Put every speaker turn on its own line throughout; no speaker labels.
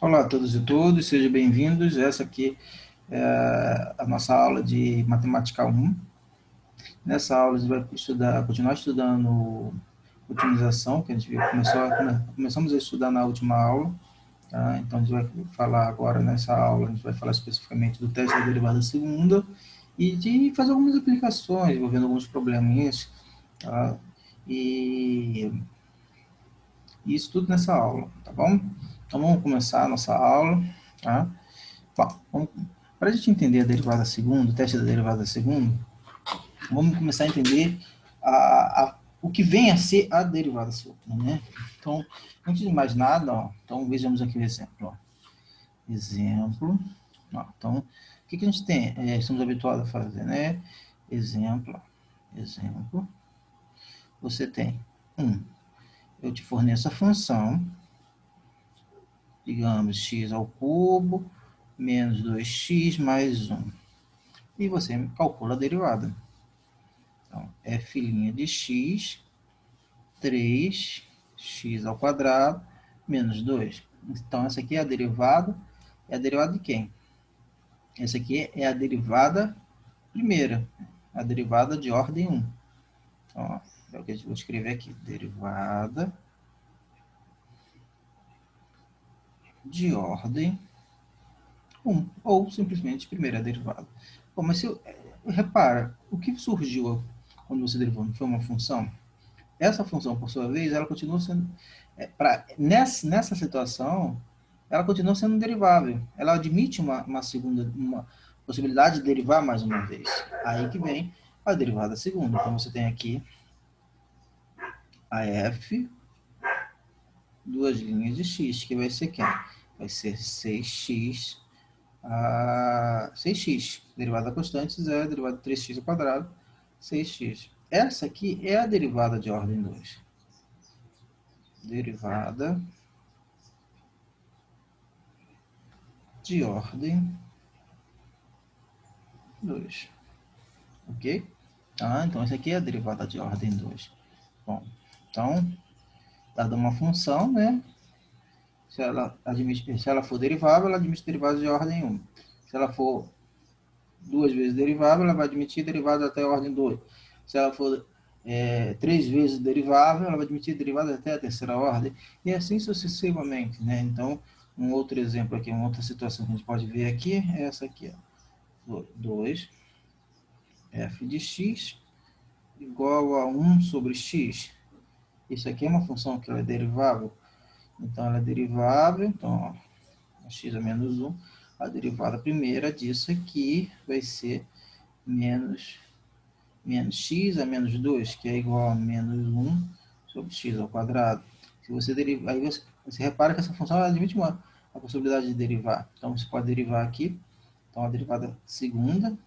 Olá a todos e todas, sejam bem-vindos. Essa aqui é a nossa aula de Matemática 1. Nessa aula a gente vai continuar estudando otimização, que a gente começamos a estudar na última aula. Tá? Então a gente vai falar agora nessa aula, a gente vai falar especificamente do teste da derivada segunda e de fazer algumas aplicações, envolvendo alguns probleminhas. Tá? E isso tudo nessa aula, tá bom? Então vamos começar a nossa aula, tá? Bom, para a gente entender a derivada segunda, o teste da derivada segunda, vamos começar a entender o que vem a ser a derivada segunda, né? Então, antes de mais nada, ó, então vejamos aqui o exemplo. Ó. Exemplo. Ó, então, o que a gente tem? Estamos habituados a fazer, né? Exemplo. Exemplo. Você tem eu te forneço a função, digamos, x ao cubo, menos 2x mais 1. E você calcula a derivada. Então, f' de x, 3x ao quadrado, menos 2. Então, essa aqui é a derivada. É a derivada de quem? Essa aqui é a derivada primeira. A derivada de ordem 1. Então, ó, é o que eu vou escrever aqui. Derivada de ordem 1. Ou, simplesmente, primeira derivada. Bom, mas repara, o que surgiu quando você derivou? Não foi uma função? Essa função, por sua vez, ela continua sendo, nessa situação, ela continua sendo derivável. Ela admite uma segunda, uma possibilidade de derivar mais uma vez. Aí que vem a derivada segunda. Então, você tem aqui a f, duas linhas de x, que vai ser quem? Vai ser 6x, 6x. Derivada constante, zero, derivada de 3x ao quadrado, 6x. Essa aqui é a derivada de ordem 2. Derivada de ordem 2. Ok? Então, essa aqui é a derivada de ordem 2. Bom, então, dada uma função, né? Se ela for derivável, ela admite derivada de ordem 1. Se ela for duas vezes derivável, ela vai admitir derivada até a ordem 2. Se ela for três vezes derivável, ela vai admitir derivada até a terceira ordem. E assim sucessivamente, né? Então, um outro exemplo aqui, uma outra situação que a gente pode ver aqui é essa aqui, ó. 2 f de x igual a 1 sobre x. Isso aqui é uma função que ela é derivável. Então, ela é derivável. Então, ó, x a menos 1. A derivada primeira disso aqui vai ser menos x a menos 2, que é igual a menos 1 sobre x ao quadrado. Se você derivar, aí você repara que essa função admite a possibilidade de derivar. Então, você pode derivar aqui. Então, a derivada segunda,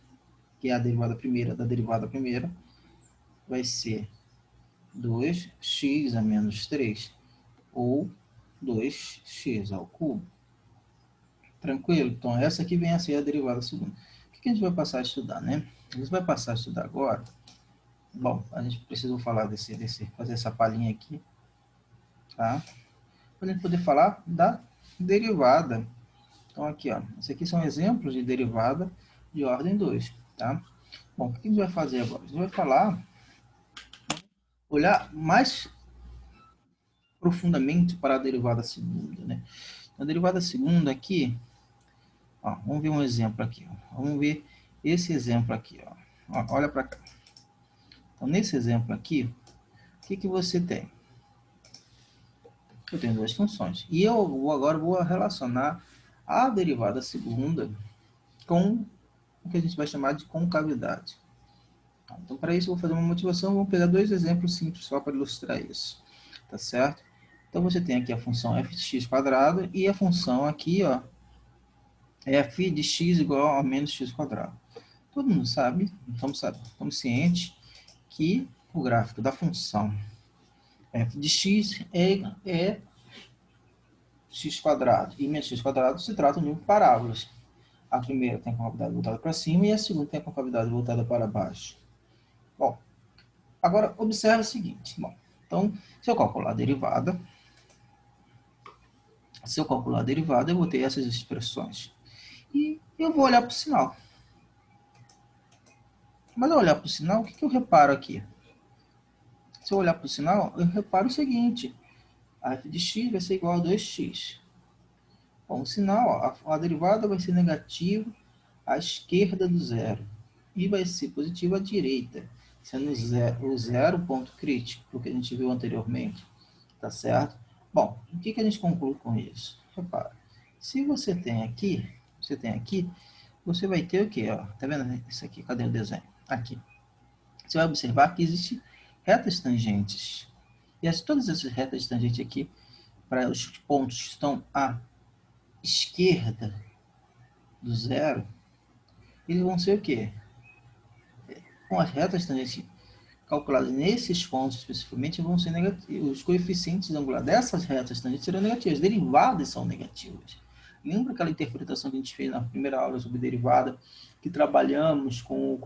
que é a derivada primeira da derivada primeira, vai ser 2x a menos 3, ou 2x ao cubo. Tranquilo? Então, essa aqui vem a ser a derivada segunda. O que a gente vai passar a estudar, né? A gente vai passar a estudar agora. Bom, a gente precisou falar fazer essa palhinha aqui, tá? Para a gente poder falar da derivada. Então, aqui, ó. Esses aqui são exemplos de derivada de ordem 2, tá? Bom, o que a gente vai fazer agora? A gente vai olhar mais profundamente para a derivada segunda, né? A derivada segunda aqui, ó, vamos ver um exemplo aqui, ó. Vamos ver esse exemplo aqui, ó. Ó, olha para cá. Então, nesse exemplo aqui, o que você tem? Eu tenho duas funções. E eu agora vou relacionar a derivada segunda com o que a gente vai chamar de concavidade. Então, para isso, eu vou fazer uma motivação. Vou pegar dois exemplos simples só para ilustrar isso. Tá certo? Então, você tem aqui a função f de x quadrado e a função aqui, ó, f de x igual a menos x quadrado. Todo mundo sabe, estamos cientes que o gráfico da função f de x é x quadrado e menos x quadrado se tratam de parábolas. A primeira tem a concavidade voltada para cima e a segunda tem a concavidade voltada para baixo. Bom, agora observe o seguinte. Bom, então, se eu calcular a derivada, Se eu calcular a derivada, eu vou ter essas expressões. E eu vou olhar para o sinal. Mas ao olhar para o sinal, o que eu reparo aqui? Se eu olhar para o sinal, eu reparo o seguinte. A f de x vai ser igual a 2x. Bom, o sinal, a derivada vai ser negativa à esquerda do zero. E vai ser positiva à direita, sendo o zero ponto crítico, o que a gente viu anteriormente. Tá certo? Bom, o que a gente conclui com isso? Repara, se você tem aqui, você vai ter o quê? Ó, tá vendo isso aqui? Cadê o desenho? Aqui. Você vai observar que existem retas tangentes. E todas essas retas tangentes aqui, para os pontos que estão à esquerda do zero, eles vão ser o quê? Com as retas tangentes calculadas nesses pontos especificamente, vão ser negativos. Os coeficientes angulares dessas retas tangentes serão negativos. As derivadas são negativas. Lembra aquela interpretação que a gente fez na primeira aula sobre derivada, que trabalhamos com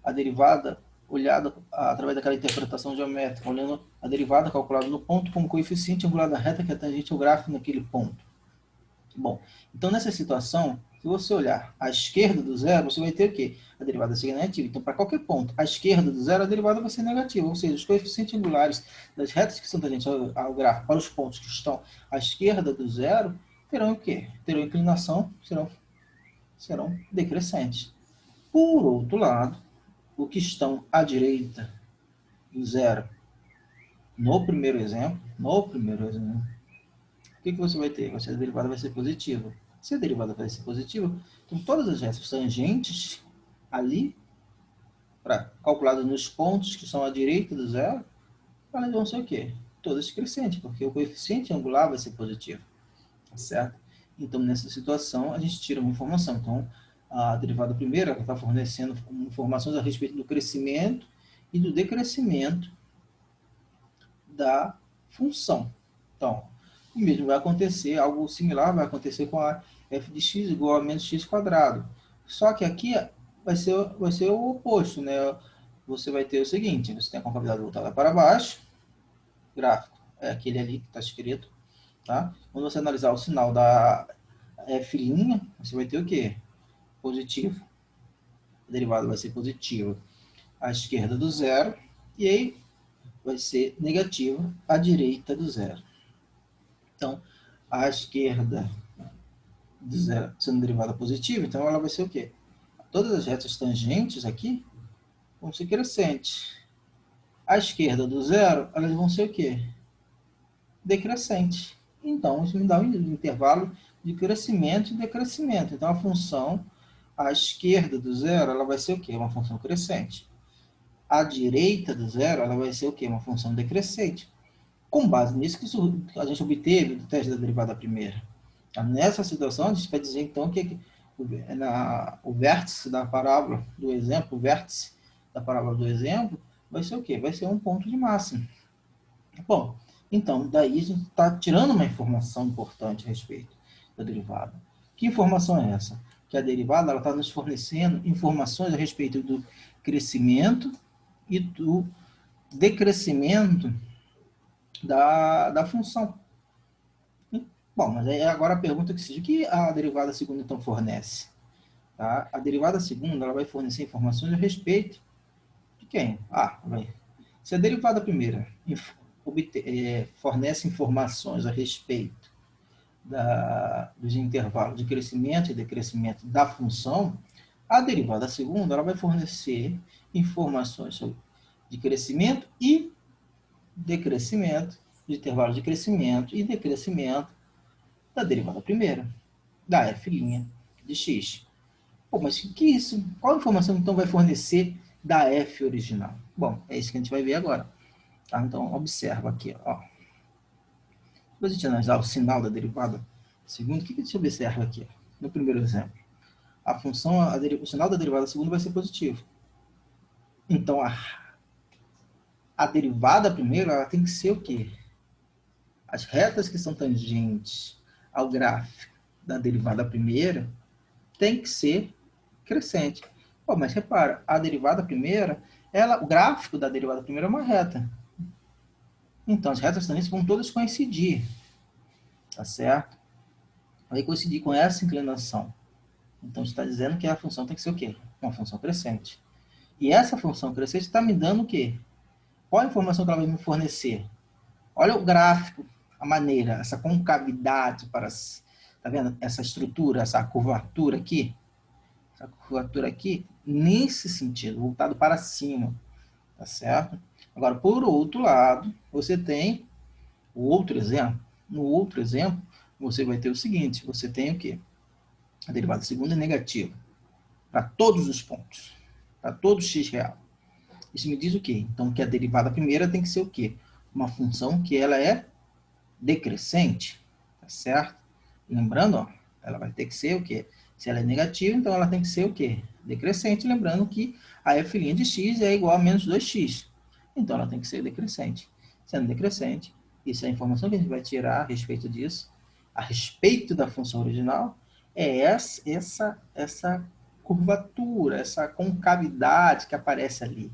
a derivada olhada através daquela interpretação geométrica, olhando a derivada calculada no ponto como coeficiente angular da reta que é tangente ao gráfico naquele ponto. Bom, então nessa situação, se você olhar à esquerda do zero, você vai ter o quê? A derivada ser negativa. Então, para qualquer ponto à esquerda do zero, a derivada vai ser negativa. Ou seja, os coeficientes angulares das retas que são tangentes ao gráfico para os pontos que estão à esquerda do zero, terão o quê? Terão inclinação, serão decrescentes. Por outro lado, o que estão à direita do zero, no primeiro exemplo, o que você vai ter? A derivada vai ser positiva. Se a derivada vai ser positiva, então todas as retas tangentes ali, calculadas nos pontos que são à direita do zero, elas vão ser o quê? Todas crescentes, porque o coeficiente angular vai ser positivo. Tá certo? Então, nessa situação, a gente tira uma informação. Então, a derivada primeira está fornecendo informações a respeito do crescimento e do decrescimento da função. Então, o mesmo vai acontecer, algo similar vai acontecer com a f de x igual a menos x quadrado. Só que aqui vai ser o oposto, né? Você vai ter o seguinte, você tem a concavidade voltada para baixo, gráfico é aquele ali que está escrito, tá? Quando você analisar o sinal da f', você vai ter o quê? Positivo. A derivada vai ser positiva à esquerda do zero, e aí vai ser negativa à direita do zero. Então, a esquerda de zero sendo derivada positiva, então ela vai ser o quê? Todas as retas tangentes aqui vão ser crescentes. À esquerda do zero, elas vão ser o quê? Decrescentes. Então, isso me dá um intervalo de crescimento e decrescimento. Então, a função à esquerda do zero, ela vai ser o quê? Uma função crescente. À direita do zero, ela vai ser o quê? Uma função decrescente. Com base nisso que a gente obteve do teste da derivada primeira. Nessa situação, a gente vai dizer, então, que o vértice da parábola do exemplo, vai ser o quê? Vai ser um ponto de máximo. Bom, então, daí a gente está tirando uma informação importante a respeito da derivada. Que informação é essa? Que a derivada está nos fornecendo informações a respeito do crescimento e do decrescimento da função. Bom, mas aí agora a pergunta que o que a derivada segunda então fornece? Tá? A derivada segunda ela vai fornecer informações a respeito de quem? Se a derivada primeira fornece informações a respeito dos intervalos de crescimento e decrescimento da função, a derivada segunda ela vai fornecer informações de crescimento e decrescimento, de intervalos de crescimento e decrescimento da derivada primeira, da f' de x. Pô, mas que isso? Qual informação então vai fornecer da f original? Bom, é isso que a gente vai ver agora. Tá? Então, observa aqui. Ó. Depois a gente analisar o sinal da derivada segunda, o que a gente observa aqui? No primeiro exemplo. A função, o sinal da derivada segunda vai ser positivo. Então, a derivada primeira ela tem que ser o quê? As retas que são tangentes ao gráfico da derivada primeira tem que ser crescente. Pô, mas repara, a derivada primeira, o gráfico da derivada primeira é uma reta. Então, as retas tangentes vão todas coincidir. Tá certo? vai coincidir com essa inclinação. Então, está dizendo que a função tem que ser o quê? Uma função crescente. E essa função crescente está me dando o quê? Qual a informação que ela vai me fornecer? Olha o gráfico, a maneira, essa concavidade para... Tá vendo? Essa estrutura, essa curvatura aqui. Essa curvatura aqui, nesse sentido, voltado para cima. Tá certo? Agora, por outro lado, você tem o outro exemplo. No outro exemplo, você vai ter o seguinte. Você tem o quê? A derivada segunda é negativa. Para todos os pontos. Para todo x real. Isso me diz o quê? Então, que a derivada primeira tem que ser o quê? Uma função que ela é decrescente, tá certo? Lembrando, ó, ela vai ter que ser o quê? Se ela é negativa, então ela tem que ser o quê? Decrescente, lembrando que a f' de x é igual a menos 2x. Então, ela tem que ser decrescente. Sendo decrescente, isso é a informação que a gente vai tirar a respeito disso, a respeito da função original, é essa curvatura, essa concavidade que aparece ali.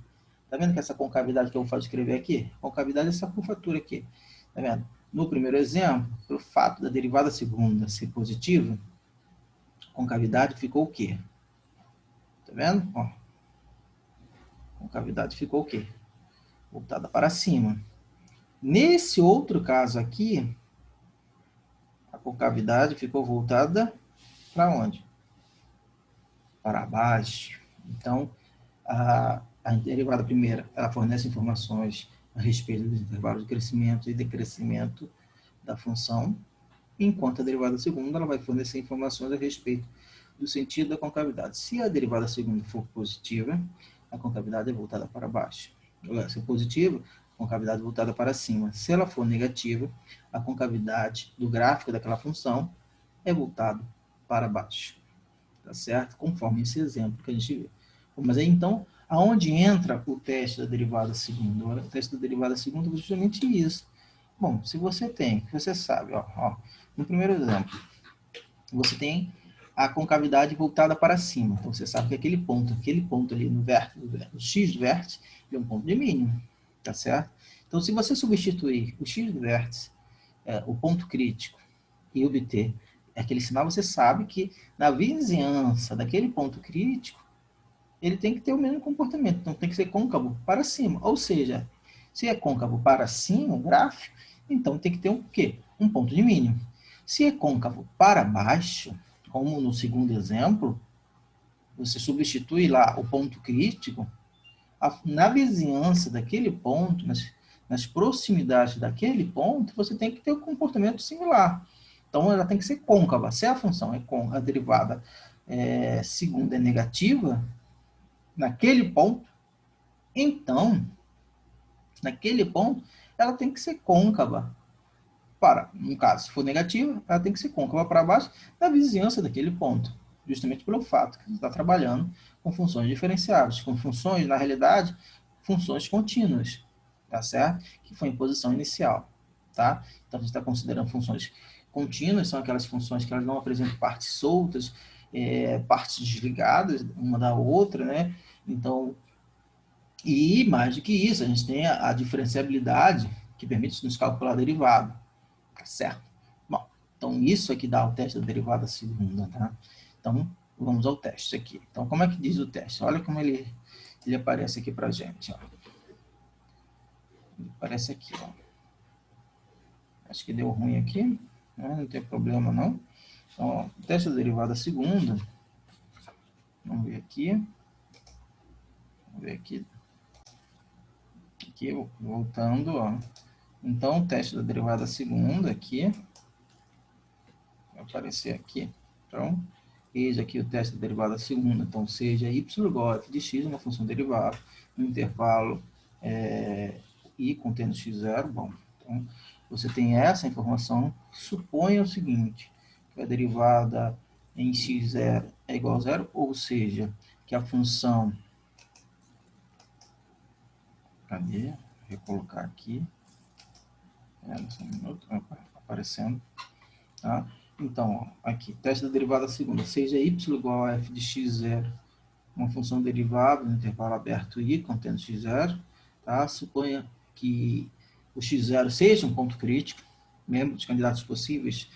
Tá vendo que essa concavidade que eu vou escrever aqui? Concavidade é essa curvatura aqui. Tá vendo? No primeiro exemplo, pelo fato da derivada segunda ser positiva, a concavidade ficou o quê? Tá vendo? Ó, a concavidade ficou o quê? Voltada para cima. Nesse outro caso aqui, a concavidade ficou voltada para onde? Para baixo. Então, a derivada primeira, ela fornece informações a respeito dos intervalos de crescimento e decrescimento da função, enquanto a derivada segunda ela vai fornecer informações a respeito do sentido da concavidade. Se a derivada segunda for positiva, a concavidade é voltada para baixo. Se é positiva, a concavidade é voltada para cima. Se ela for negativa, a concavidade do gráfico daquela função é voltada para baixo. Tá certo? Conforme esse exemplo que a gente viu. Mas aí, então, aonde entra o teste da derivada segunda? O teste da derivada segunda é justamente isso. Bom, se você tem, você sabe, ó, no primeiro exemplo, você tem a concavidade voltada para cima. Então, você sabe que aquele ponto ali no vértice, o x do vértice, é um ponto de mínimo, tá certo? Então, se você substituir o x do vértice, o ponto crítico, e obter aquele sinal, você sabe que na vizinhança daquele ponto crítico, ele tem que ter o mesmo comportamento. Então, tem que ser côncavo para cima. Ou seja, se é côncavo para cima, o gráfico, então tem que ter um quê? Um ponto de mínimo. Se é côncavo para baixo, como no segundo exemplo, você substitui lá o ponto crítico, na vizinhança daquele ponto, nas proximidades daquele ponto, você tem que ter um comportamento similar. Então, ela tem que ser côncava. Se a função é a derivada segunda é negativa, naquele ponto, então, naquele ponto, ela tem que ser côncava. No caso, se for negativa, ela tem que ser côncava para baixo na vizinhança daquele ponto, justamente pelo fato que a gente está trabalhando com funções diferenciáveis, com funções, na realidade, funções contínuas, tá certo? Que foi em posição inicial, tá? Então, a gente está considerando funções contínuas, são aquelas funções que elas não apresentam partes soltas, partes desligadas uma da outra, né? Então, e mais do que isso, a gente tem a diferenciabilidade que permite nos calcular a derivada, tá certo? Bom, então isso aqui dá o teste da derivada segunda, tá? Então, vamos ao teste aqui. Então, como é que diz o teste? Olha como ele aparece aqui pra gente, ó. Ele aparece aqui, ó. Acho que deu ruim aqui, né? Não tem problema não. Então, ó, o teste da derivada segunda, vamos ver aqui. Vamos ver aqui. Aqui, voltando, ó. Então, o teste da derivada segunda aqui, vai aparecer aqui. Então, eis aqui o teste da derivada segunda. Então, seja y igual a f de x, uma função derivada, no intervalo i contendo x0. Bom, então, você tem essa informação. Suponha o seguinte, que a derivada em x0 é igual a zero, ou seja, que a função... Cadê? Vou colocar aqui. Só um minuto, aparecendo. Tá? Então, ó, aqui, teste da derivada segunda, seja y igual a f de x0, uma função derivada no intervalo aberto i, contendo x0, tá? Suponha que o x0 seja um ponto crítico, lembra dos candidatos possíveis,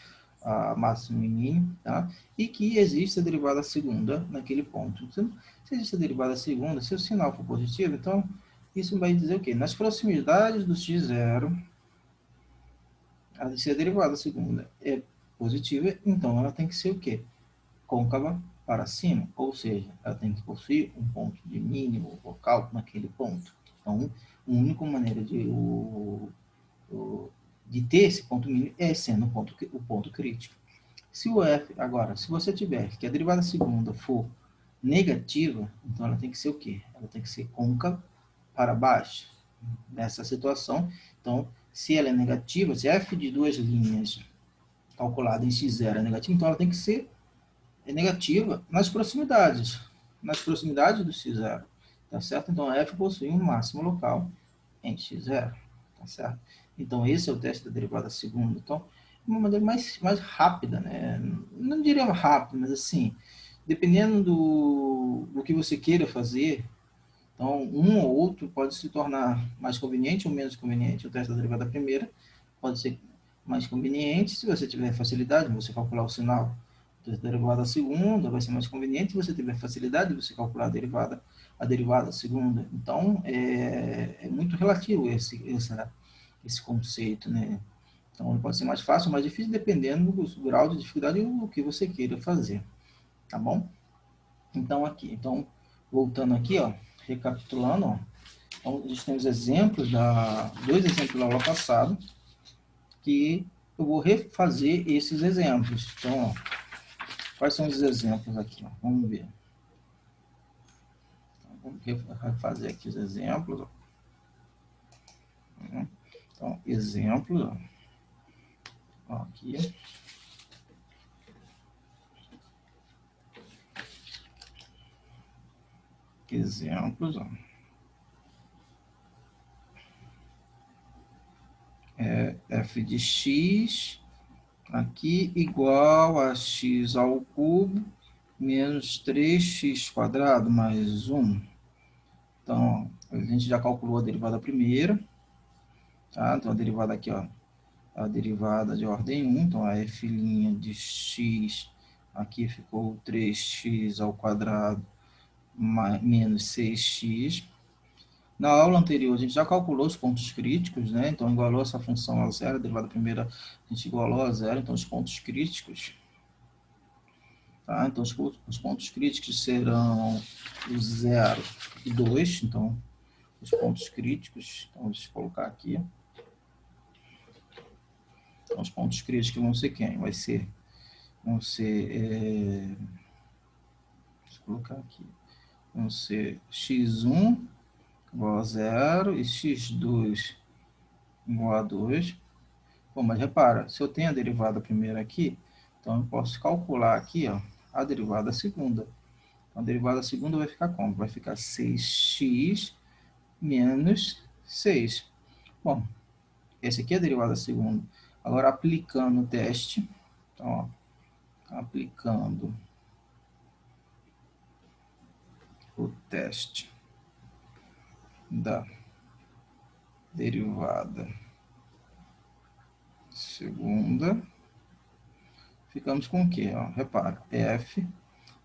a máximo e mínimo, tá? E que existe a derivada segunda naquele ponto. Então, se existe a derivada segunda, se o sinal for positivo, então isso vai dizer o quê? Nas proximidades do x0, se a derivada segunda é positiva, então ela tem que ser o quê? Côncava para cima, ou seja, ela tem que possuir um ponto de mínimo local naquele ponto. Então, a única maneira de ter esse ponto mínimo é sendo o ponto crítico. Se o f, agora, se você tiver que a derivada segunda for negativa, então ela tem que ser o quê? Ela tem que ser côncava para baixo. Nessa situação, então, se ela é negativa, se f de duas linhas calculada em x0 é negativa, então ela tem que ser negativa nas proximidades do x0, tá certo? Então, f possui um máximo local em x0, tá certo? Então, esse é o teste da derivada segunda. Então, uma maneira mais rápida, né? Não diria rápido, mas assim, dependendo do que você queira fazer, então, um ou outro pode se tornar mais conveniente ou menos conveniente. O teste da derivada primeira pode ser mais conveniente se você tiver facilidade em você calcular o sinal. O teste da derivada segunda vai ser mais conveniente se você tiver facilidade de você calcular a derivada segunda. Então, é muito relativo esse conceito, né? Então, pode ser mais fácil ou mais difícil, dependendo do grau de dificuldade e do que você queira fazer, tá bom? Então, voltando aqui, ó, recapitulando, ó, então, a gente tem os exemplos, dois exemplos da aula passada, que eu vou refazer esses exemplos. Então, ó, quais são os exemplos aqui? Ó? Vamos ver. Então, vamos refazer aqui os exemplos. Ó. Então, exemplos. Ó, aqui. Exemplos. Ó. F de x aqui igual a x ao cubo menos 3x² mais 1. Então, a gente já calculou a derivada primeira. Tá? Então, a derivada aqui, ó, a derivada de ordem 1. Então, a f' de x aqui ficou 3x² menos 6x. Na aula anterior, a gente já calculou os pontos críticos, né? Então, igualou essa função a zero, a derivada primeira a gente igualou a zero, então os pontos críticos. Tá? Então, os pontos críticos serão o 0 e 2, então, os pontos críticos, então, deixa eu colocar aqui. Então, os pontos críticos vão ser quem? Vão ser, deixa eu colocar aqui, vão ser x1 igual a 0 e x2 igual a 2. Bom, mas repara, se eu tenho a derivada primeira aqui, então eu posso calcular aqui, ó, a derivada segunda. Então, a derivada segunda vai ficar como? Vai ficar 6x menos 6. Bom, essa aqui é a derivada segunda. Agora, aplicando o teste, então, ó, aplicando o teste da derivada segunda, ficamos com o quê? Ó, repara, f,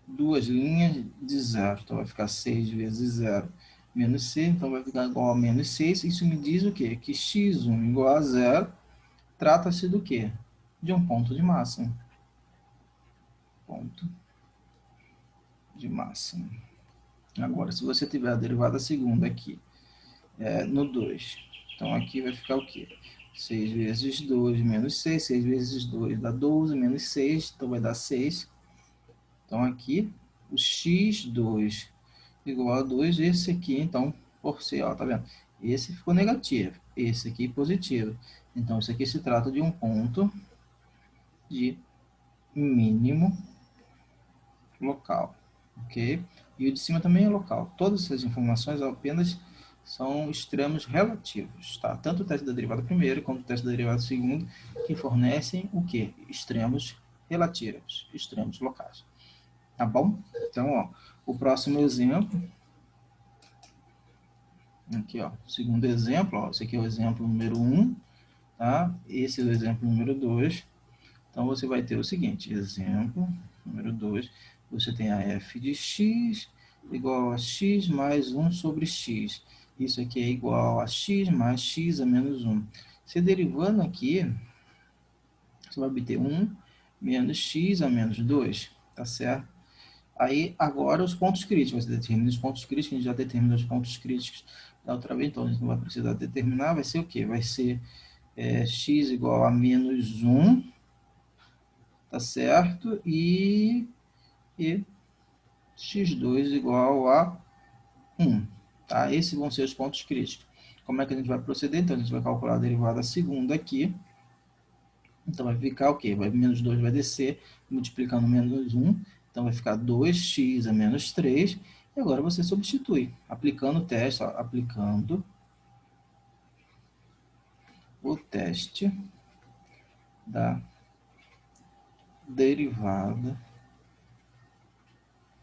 duas linhas de zero, então vai ficar 6 vezes 0 menos 6, então vai ficar igual a menos 6. Isso me diz o quê? Que x1 igual a 0 trata-se do quê? De um ponto de máximo. Ponto de máximo. Agora, se você tiver a derivada segunda aqui, no 2, então aqui vai ficar o quê? 6 vezes 2 menos 6, 6 vezes 2 dá 12, menos 6, então vai dar 6. Então aqui, o x2 igual a 2, esse aqui, então, por ser, ó, tá vendo? Esse ficou negativo, esse aqui positivo. Então, isso aqui se trata de um ponto de mínimo local, ok? E o de cima também é local. Todas essas informações apenas são extremos relativos, tá? Tanto o teste da derivada primeira quanto o teste da derivada segunda, que fornecem o quê? Extremos relativos, extremos locais. Tá bom? Então, ó, o próximo exemplo, aqui, ó, segundo exemplo, ó, esse aqui é o exemplo número 1, tá? Esse é o exemplo número 2. Então, você vai ter o seguinte, exemplo, número 2, você tem a f de x igual a x mais 1 sobre x. Isso aqui é igual a x mais x a menos 1. Se derivando aqui, você vai obter 1 menos x a menos 2, tá certo? Aí, agora, os pontos críticos. Você determina os pontos críticos, a gente já determinou os pontos críticos da outra vez, então a gente não vai precisar determinar. Vai ser o quê? Vai ser x igual a menos 1, tá certo? E x2 igual a 1, tá? Esses vão ser os pontos críticos. Como é que a gente vai proceder? Então, a gente vai calcular a derivada segunda aqui. Então, vai ficar o quê? Menos 2 vai descer, multiplicando menos 1. Então, vai ficar 2x a menos 3. E agora você substitui, aplicando o teste, ó, aplicando o teste da derivada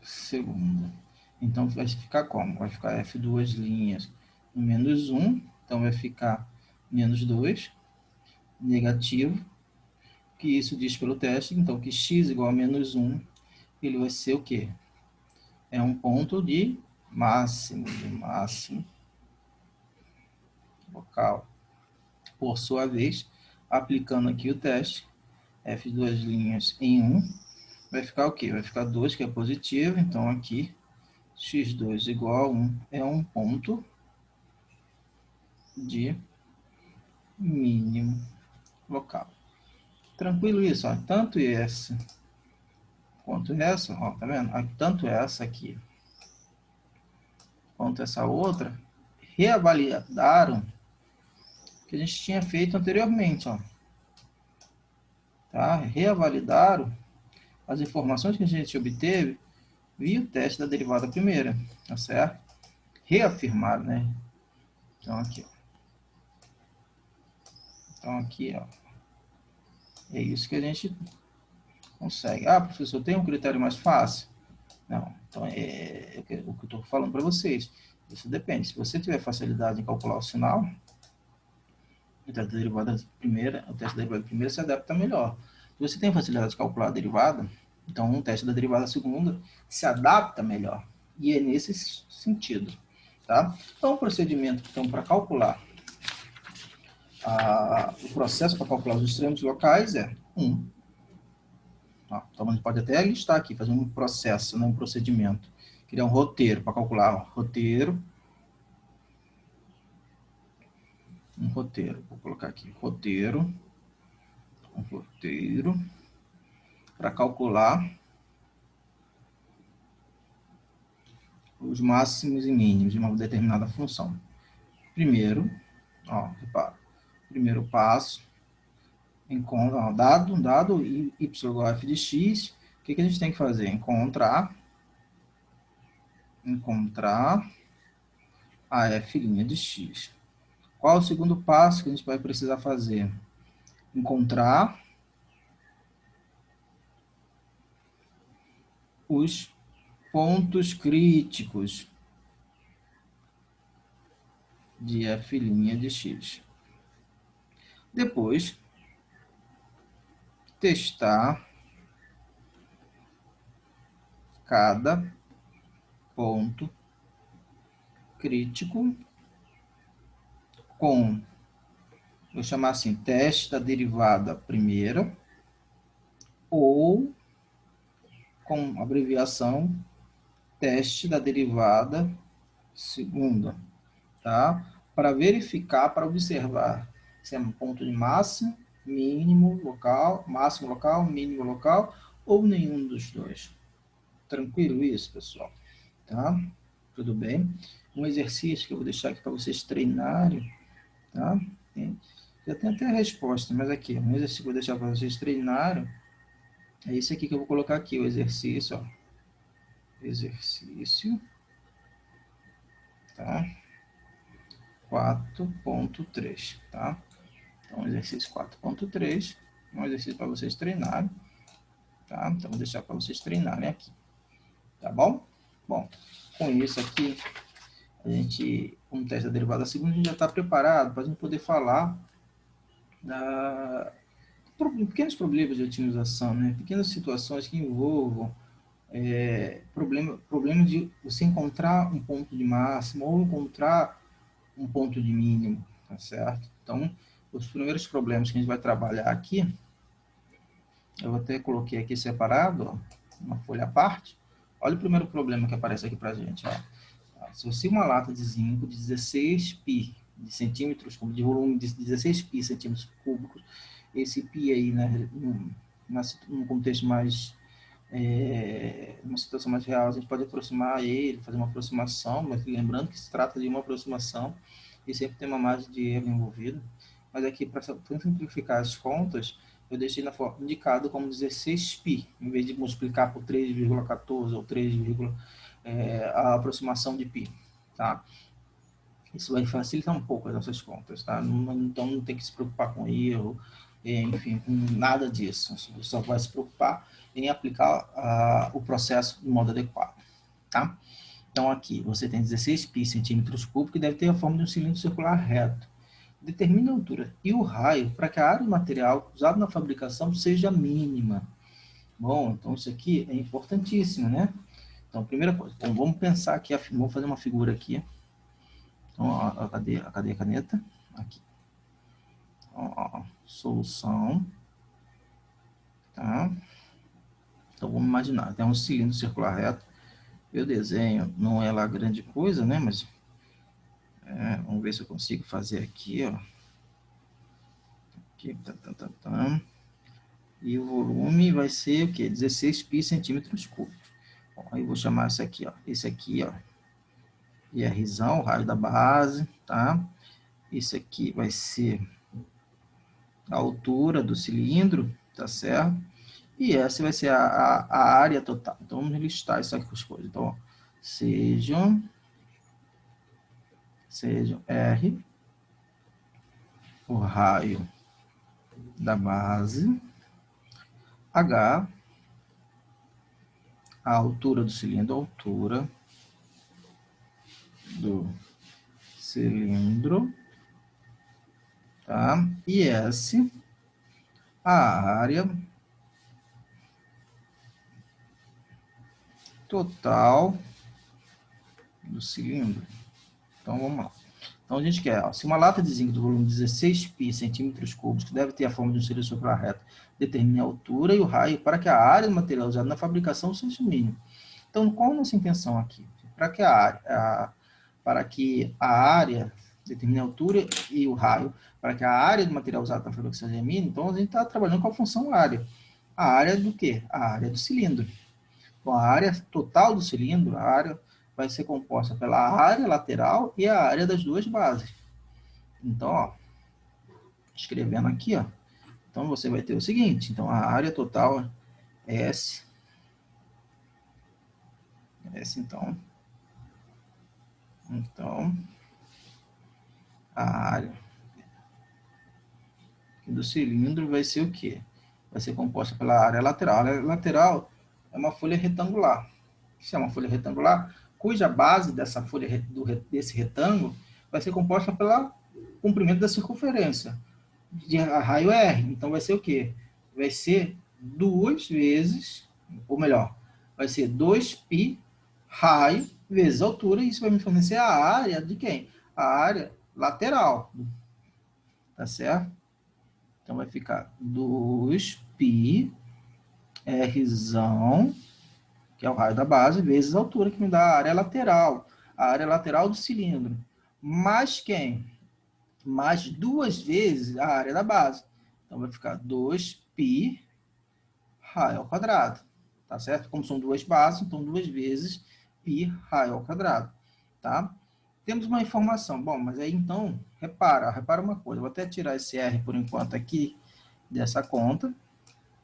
segunda. Então, vai ficar como? Vai ficar f duas linhas no menos 1. Então, vai ficar menos 2, negativo. Que isso diz pelo teste, então, que x igual a menos 1, ele vai ser o quê? É um ponto de máximo local. Por sua vez, aplicando aqui o teste, f duas linhas em 1, vai ficar o quê? Vai ficar 2, que é positivo, então aqui, x2 igual a 1 é um ponto de mínimo local. Tranquilo isso, ó. Tanto essa quanto essa, ó, tá vendo? Tanto essa aqui quanto essa outra, reavaliaram o que a gente tinha feito anteriormente, ó. Tá? Reavalidaram as informações que a gente obteve via o teste da derivada primeira, tá certo? Reafirmaram, né? Então aqui, ó. Então aqui, ó. É isso que a gente consegue. Ah, professor, tem um critério mais fácil? Não. Então é o que eu estou falando para vocês. Isso depende. Se você tiver facilidade em calcular o sinal, o teste da derivada primeira se adapta melhor. Se você tem facilidade de calcular a derivada, então um teste da derivada segunda se adapta melhor. E é nesse sentido. Tá? Então, o procedimento então, para calcular o processo para calcular os extremos locais é 1. Tá? Então, a gente pode até listar aqui, fazer um processo, né, um procedimento. Criar um roteiro para calcular. Ó, roteiro. Um roteiro. Vou colocar aqui. Roteiro. Um roteiro. Para calcular os máximos e mínimos de uma determinada função. Primeiro, ó, repara. Primeiro passo. Encontra, ó, dado y igual a f de x, o que a gente tem que fazer? Encontrar a f' de x. Qual é o segundo passo que a gente vai precisar fazer? Encontrar os pontos críticos de f' de x. Depois, testar cada ponto crítico com, vou chamar assim, teste da derivada primeira ou com abreviação teste da derivada segunda, tá? Para verificar, para observar se é um ponto de máximo, mínimo local, máximo local, mínimo local ou nenhum dos dois. Tranquilo isso, pessoal? Tá? Tudo bem? Um exercício que eu vou deixar aqui para vocês treinarem, tá? Já tem até a resposta, mas aqui, um exercício que eu vou deixar para vocês treinarem é esse aqui que eu vou colocar aqui, o exercício, ó. Exercício, tá? 4.3, tá? Então, exercício 4.3, um exercício para vocês treinarem, tá? Então, vou deixar para vocês treinarem aqui, tá bom? Bom, com isso aqui, a gente, com o teste da derivada segunda, a gente já está preparado para a gente poder falar pequenos problemas de otimização, né? Pequenas situações que envolvam problema de você encontrar um ponto de máximo ou encontrar um ponto de mínimo, tá certo? Então, os primeiros problemas que a gente vai trabalhar aqui, eu até coloquei aqui separado, ó, uma folha à parte. Olha o primeiro problema que aparece aqui para a gente, ó. Se uma lata de zinco de 16 pi de centímetros, de volume de 16 pi centímetros cúbicos, esse pi aí, né, num contexto mais, uma situação mais real, a gente pode aproximar ele, fazer uma aproximação, mas lembrando que se trata de uma aproximação e sempre tem uma margem de erro envolvida. Mas aqui, para simplificar as contas, eu deixei na forma indicado como 16 pi, em vez de multiplicar por 3,14 ou 3, a aproximação de pi, tá? Isso vai facilitar um pouco as nossas contas, tá? Então não tem que se preocupar com erro, enfim, com nada disso. Você só vai se preocupar em aplicar o processo de modo adequado, tá? Então aqui você tem 16 pi centímetros cúbicos que deve ter a forma de um cilindro circular reto. Determine a altura e o raio para que a área do material usado na fabricação seja mínima. Bom, então isso aqui é importantíssimo, né? Então, primeira coisa, então, vamos pensar aqui, vamos fazer uma figura aqui. Então, cadê a caneta? Aqui. Solução. Tá? Então, vamos imaginar, tem um cilindro circular reto. Eu desenho, não é lá grande coisa, né? Mas, vamos ver se eu consigo fazer aqui, ó. Aqui, E o volume vai ser o quê? 16 pi centímetros cúbicos. Bom, aí eu vou chamar esse aqui, ó. Esse aqui, ó. IRzão, o raio da base, tá? Esse aqui vai ser a altura do cilindro, tá certo? E essa vai ser a área total. Então, vamos listar isso aqui com as coisas. Então, ó, sejam R, o raio da base, H, a altura do cilindro, tá? E S, a área total do cilindro. Então, vamos lá. Então, a gente quer, ó, se uma lata de zinco do volume 16 pi centímetros cúbicos, que deve ter a forma de um cilindro circular reto, determine a altura e o raio para que a área do material usado na fabricação seja o mínimo. Então, qual a nossa intenção aqui? Para que a área determine a altura e o raio, para que a área do material usado na fabricação seja mínima, então a gente está trabalhando com a função área. A área do quê? A área do cilindro. Então, a área total do cilindro, a área vai ser composta pela área lateral e a área das duas bases. Então, ó, escrevendo aqui, ó, então você vai ter o seguinte, então a área total é S, então a área do cilindro vai ser o quê? Vai ser composta pela área lateral. A área lateral é uma folha retangular. Se é uma folha retangular, cuja base dessa folha, desse retângulo, vai ser composta pelo comprimento da circunferência, de raio R. Então, vai ser o quê? Vai ser 2 vezes, ou melhor, vai ser 2π raio vezes a altura, e isso vai me fornecer a área de quem? A área lateral. Tá certo? Então, vai ficar 2π Rzão, que é o raio da base, vezes a altura, que me dá a área lateral do cilindro. Mais quem? Mais 2 vezes a área da base. Então, vai ficar 2π raio ao quadrado. Tá certo? Como são duas bases, então 2 vezes π raio ao quadrado. Tá? Temos uma informação. Bom, mas aí então, repara uma coisa. Eu vou até tirar esse R por enquanto aqui dessa conta.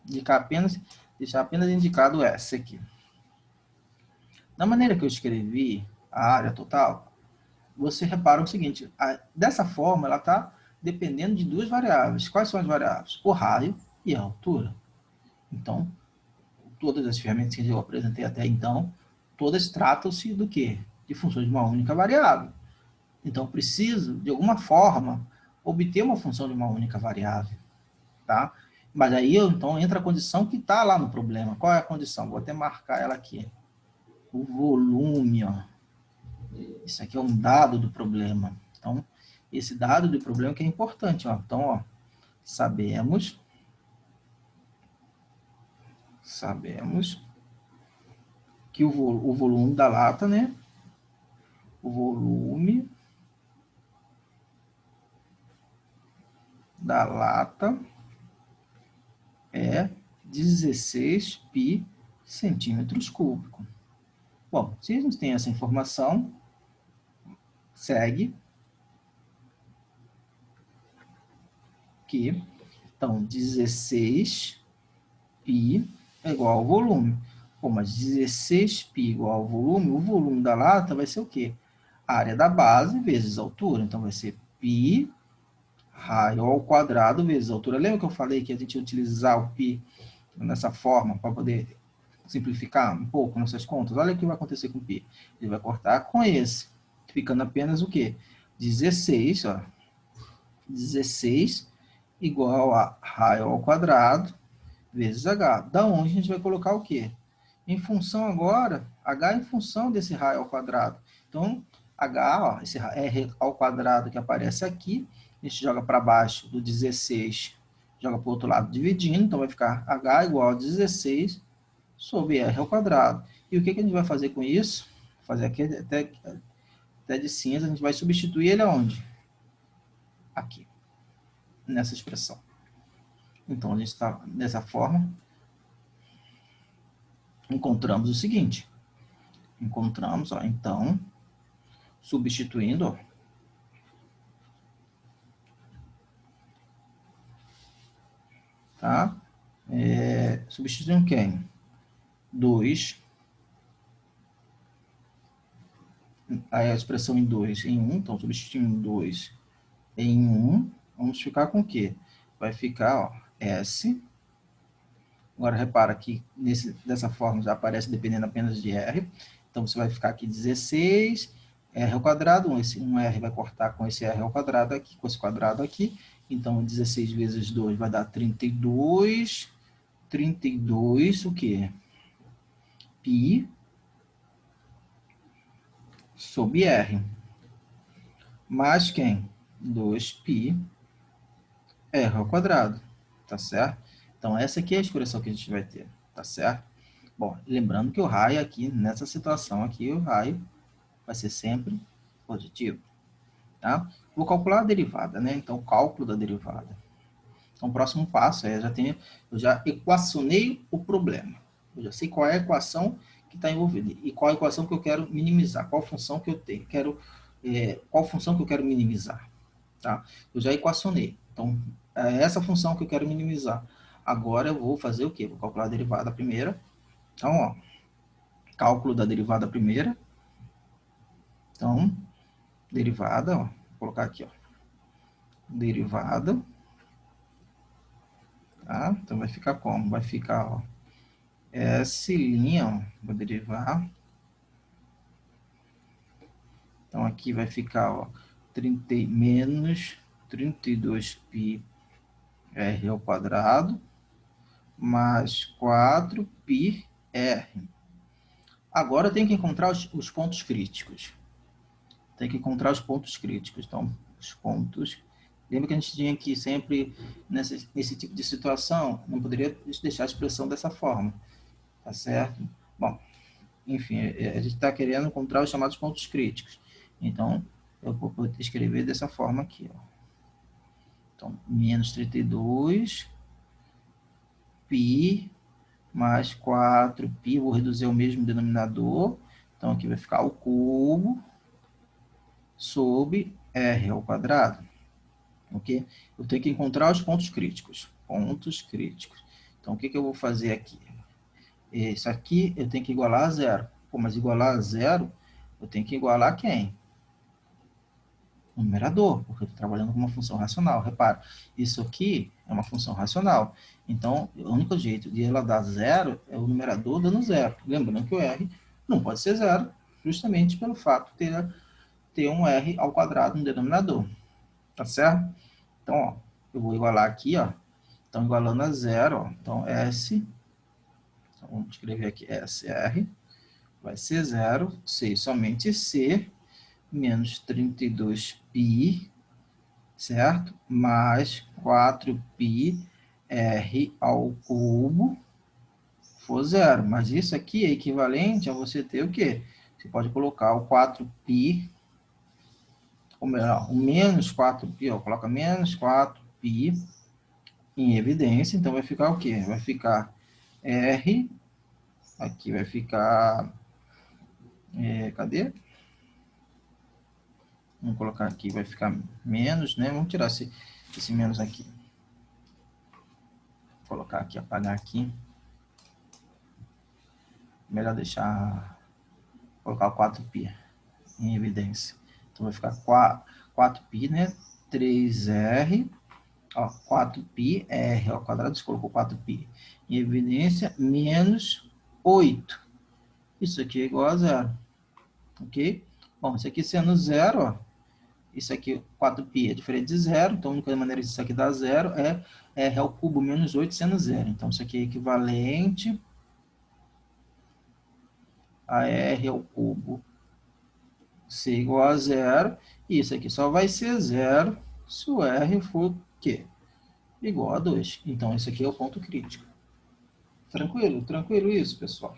Deixar apenas indicado essa aqui. Da maneira que eu escrevi a área total, você repara o seguinte, dessa forma ela está dependendo de duas variáveis. Quais são as variáveis? O raio e a altura. Então, todas as ferramentas que eu apresentei até então, todas tratam-se do quê? De funções de uma única variável. Então, eu preciso, de alguma forma, obter uma função de uma única variável. Tá? Mas aí, então, entra a condição que está lá no problema. Qual é a condição? Vou até marcar ela aqui. O volume, ó. Isso aqui é um dado do problema. Então, esse dado do problema que é importante, ó. Então, ó, sabemos que o volume da lata, né? O volume da lata é 16 pi centímetros cúbicos. Bom, se a gente tem essa informação, segue que, então, 16 pi é igual ao volume. Pô, mas 16 pi igual ao volume, o volume da lata vai ser o quê? A área da base vezes a altura. Então, vai ser pi raio ao quadrado vezes a altura. Lembra que eu falei que a gente ia utilizar o pi nessa forma para poder simplificar um pouco nossas contas? Olha o que vai acontecer com o pi. Ele vai cortar com esse, ficando apenas o quê? 16, ó. 16 igual a raio ao quadrado vezes h. Da onde a gente vai colocar o quê? Em função agora, h em função desse raio ao quadrado. Então, h, ó, esse r ao quadrado que aparece aqui, a gente joga para baixo do 16, joga para o outro lado dividindo, então vai ficar h igual a 16 sobre r ao quadrado. E o que, que a gente vai fazer com isso? Fazer aqui até de cinza, a gente vai substituir ele aonde? Aqui, nessa expressão. Então, a gente está dessa forma, encontramos o seguinte. Encontramos, ó, então, substituindo, ó, tá? Substituindo quem? 2, aí a expressão em 2 em 1, então substituindo 2 em 1, vamos ficar com o quê? Vai ficar, ó, S. Agora, repara que dessa forma já aparece dependendo apenas de R. Então, você vai ficar aqui 16, R ao quadrado, um R vai cortar com esse R ao quadrado aqui, com esse quadrado aqui. Então, 16 vezes 2 vai dar 32. 32, o quê? Pi sobre R. Mais quem? 2π R ao quadrado, tá certo? Então, essa aqui é a expressão que a gente vai ter, tá certo? Bom, lembrando que o raio aqui, nessa situação aqui, o raio vai ser sempre positivo, tá? Vou calcular a derivada, né? Então, cálculo da derivada. Então, o próximo passo é, eu já equacionei o problema. Eu já sei qual é a equação que está envolvida e qual a equação que eu quero minimizar, qual função que eu tenho, qual função que eu quero minimizar, tá? Eu já equacionei. Então, é essa função que eu quero minimizar. Agora eu vou fazer o quê? Vou calcular a derivada primeira. Então, ó, cálculo da derivada primeira. Então, derivada, ó, vou colocar aqui, ó, derivada, tá? Então, vai ficar como? Vai ficar, ó, S', ó, vou derivar. Então, aqui vai ficar, ó, menos 32π r ao quadrado mais 4πr. Agora eu tenho que encontrar os pontos críticos. Tem que encontrar os pontos críticos. Então, os pontos... Lembra que a gente tinha que sempre, nesse tipo de situação, não poderia deixar a expressão dessa forma. Tá certo? Bom, enfim, a gente está querendo encontrar os chamados pontos críticos. Então, eu vou escrever dessa forma aqui, ó. Então, menos 32 π mais 4π, vou reduzir ao mesmo denominador. Então, aqui vai ficar o cubo sobre r ao quadrado. Ok? Eu tenho que encontrar os pontos críticos. Pontos críticos. Então, o que eu vou fazer aqui? Isso aqui eu tenho que igualar a zero. Pô, mas igualar a zero, eu tenho que igualar quem? O numerador, porque eu estou trabalhando com uma função racional. Repara, isso aqui é uma função racional. Então, o único jeito de ela dar zero é o numerador dando zero. Lembrando que o R não pode ser zero, justamente pelo fato de ter um R ao quadrado no denominador. Tá certo? Então, ó, eu vou igualar aqui, ó. Então, igualando a zero, ó. Então, S, então, vamos escrever aqui SR, vai ser zero, C, somente C, menos 32π, certo? Mais 4π R ao cubo, for zero. Mas isso aqui é equivalente a você ter o quê? Você pode colocar o 4π, ou melhor, o menos 4π, ó, coloca menos 4π em evidência, então vai ficar o quê? Vai ficar R, aqui vai ficar, cadê? Vamos colocar aqui, vai ficar menos, né? Vamos tirar esse menos aqui. Vou colocar aqui, apagar aqui. Melhor deixar, colocar o 4π em evidência. Então vai ficar 4π, né? 3R, ó, 4π, R ao quadrado, você colocou 4π em evidência, menos 8. Isso aqui é igual a zero, ok? Bom, isso aqui sendo zero, ó, isso aqui, 4π é diferente de zero, então a única maneira disso aqui dar zero é R ao cubo menos 8 sendo zero. Então isso aqui é equivalente a R ao cubo ser igual a zero, e isso aqui só vai ser zero se o R for o quê? Igual a 2. Então, esse aqui é o ponto crítico. Tranquilo? Tranquilo isso, pessoal?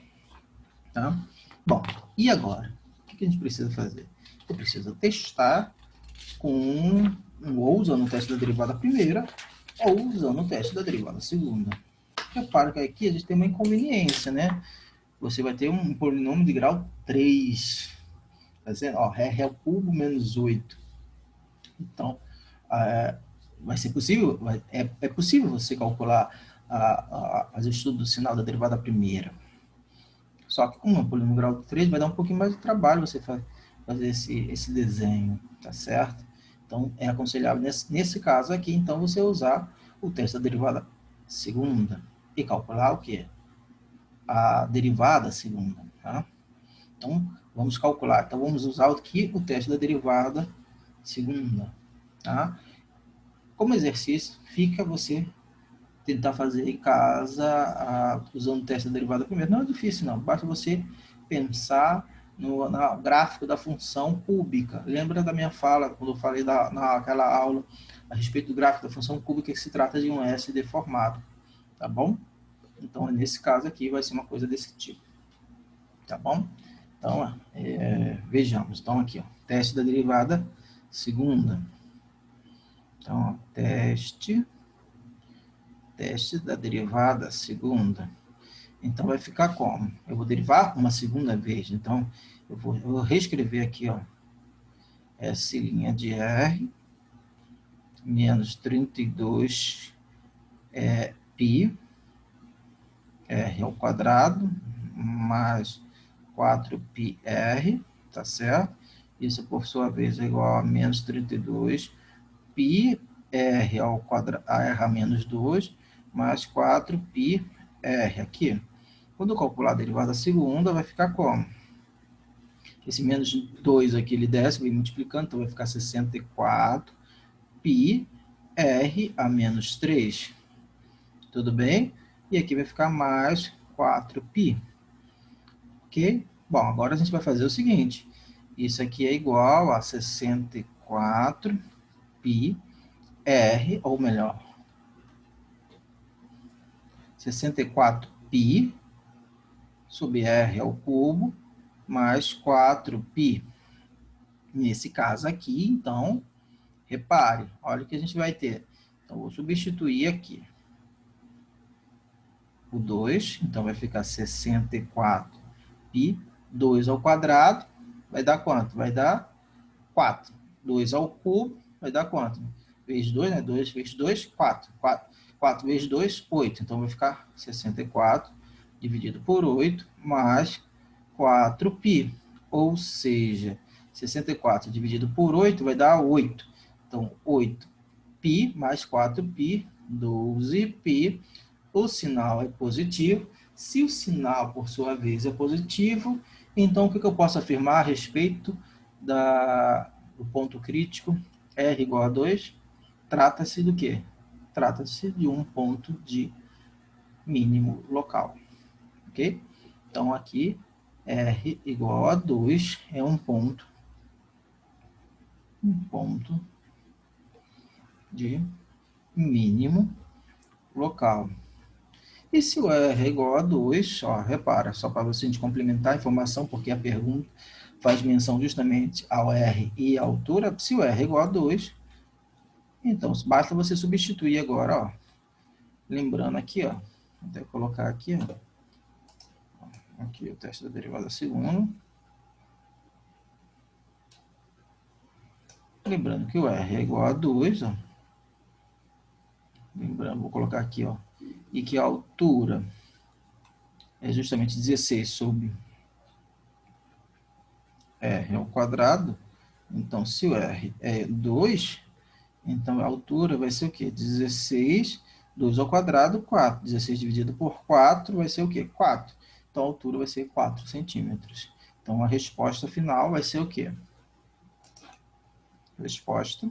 Tá? Bom, e agora? O que a gente precisa fazer? Eu preciso testar ou usando o teste da derivada primeira, ou usando o teste da derivada segunda. Repara que aqui a gente tem uma inconveniência, né? Você vai ter um polinômio de grau 3. Tá dizendo? Ó, R ao cubo menos 8. Então, vai ser possível? É possível você calcular as estudos do sinal da derivada primeira. Só que como é um polinômio grau 3, vai dar um pouquinho mais de trabalho você fazer esse desenho, tá certo? Então, é aconselhável, nesse caso aqui, então, você usar o teste da derivada segunda e calcular o quê? A derivada segunda, tá? Então, vamos calcular. Então, vamos usar aqui o teste da derivada segunda, tá? Como exercício, fica você tentar fazer em casa, usando o teste da derivada primeiro. Não é difícil, não. Basta você pensar no gráfico da função cúbica. Lembra da minha fala, quando eu falei naquela aula a respeito do gráfico da função cúbica, que se trata de um S deformado, tá bom? Então, nesse caso aqui, vai ser uma coisa desse tipo, tá bom? Então, vejamos. Então, aqui, ó, teste da derivada segunda. Então, ó, teste da derivada segunda. Então, vai ficar como? Eu vou derivar uma segunda vez. Então, eu vou reescrever aqui, ó, S' de R menos 32 π R ao quadrado mais 4πr, tá certo? Isso, por sua vez, é igual a menos 32 π R ao quadrado, R a menos 2, mais 4πr aqui. Quando eu calcular a derivada segunda, vai ficar como? Esse menos 2 aqui, ele desce, vai multiplicando, então vai ficar 64 π R a menos 3. Tudo bem? E aqui vai ficar mais 4π. Ok? Bom, agora a gente vai fazer o seguinte. Isso aqui é igual a 64 π R, ou melhor, 64 π sobre R ao cubo, mais 4π. Nesse caso aqui, então, repare, olha o que a gente vai ter. Então, vou substituir aqui o 2, então vai ficar 64 π, 2 ao quadrado, vai dar quanto? Vai dar 4. 2 ao cubo, vai dar quanto? Vezes 2, né? 2 vezes 2, 4. 4 vezes 2, 8. Então, vai ficar 64 dividido por 8, mais 4π. Ou seja, 64 dividido por 8 vai dar 8. Então, 8π mais 4π, 12π. O sinal é positivo. Se o sinal, por sua vez, é positivo, então o que eu posso afirmar a respeito do ponto crítico R igual a 2? Trata-se do quê? trata-se de um ponto de mínimo local, ok? Então, aqui, R igual a 2 é um ponto de mínimo local. E se o R é igual a 2, ó, repara, só para você complementar a informação, porque a pergunta faz menção justamente ao R e à altura, se o R é igual a 2, então basta você substituir agora, ó, lembrando aqui, ó, vou até colocar aqui, ó, aqui o teste da derivada segunda. Lembrando que o R é igual a 2, ó. Lembrando, vou colocar aqui, ó, e que a altura é justamente 16 sobre R ao quadrado. Então, se o R é 2, então a altura vai ser o quê? 16, 2 ao quadrado, 4. 16 dividido por 4 vai ser o quê? 4. Então, a altura vai ser 4 centímetros. Então, a resposta final vai ser o quê? Resposta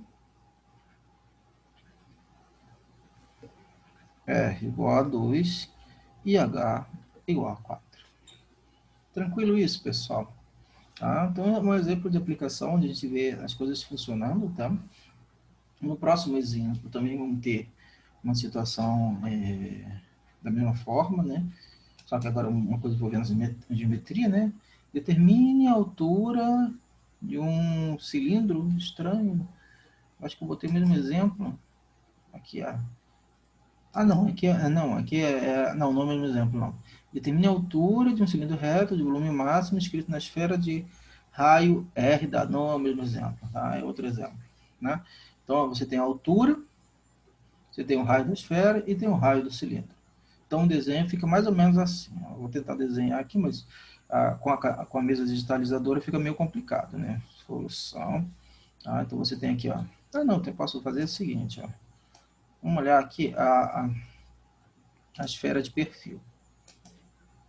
R igual a 2 e H igual a 4. Tranquilo isso, pessoal? Tá? Então, é um exemplo de aplicação onde a gente vê as coisas funcionando, tá? No próximo exemplo, também vamos ter uma situação da mesma forma, né? Só que agora uma coisa envolvendo geometria, né? Determine a altura de um cilindro estranho. Acho que eu botei o mesmo exemplo. Aqui, ó. Não, não, não é o mesmo exemplo, não. Determine a altura de um cilindro reto de volume máximo escrito na esfera de raio R dado. Não é o mesmo exemplo, tá? É outro exemplo, né? Então, você tem a altura, você tem o raio da esfera e tem o raio do cilindro. Então, o desenho fica mais ou menos assim. Eu vou tentar desenhar aqui, mas com a mesa digitalizadora fica meio complicado, né? Solução. Então, você tem aqui, ó. Não, eu posso fazer o seguinte, ó. Vamos olhar aqui a esfera de perfil.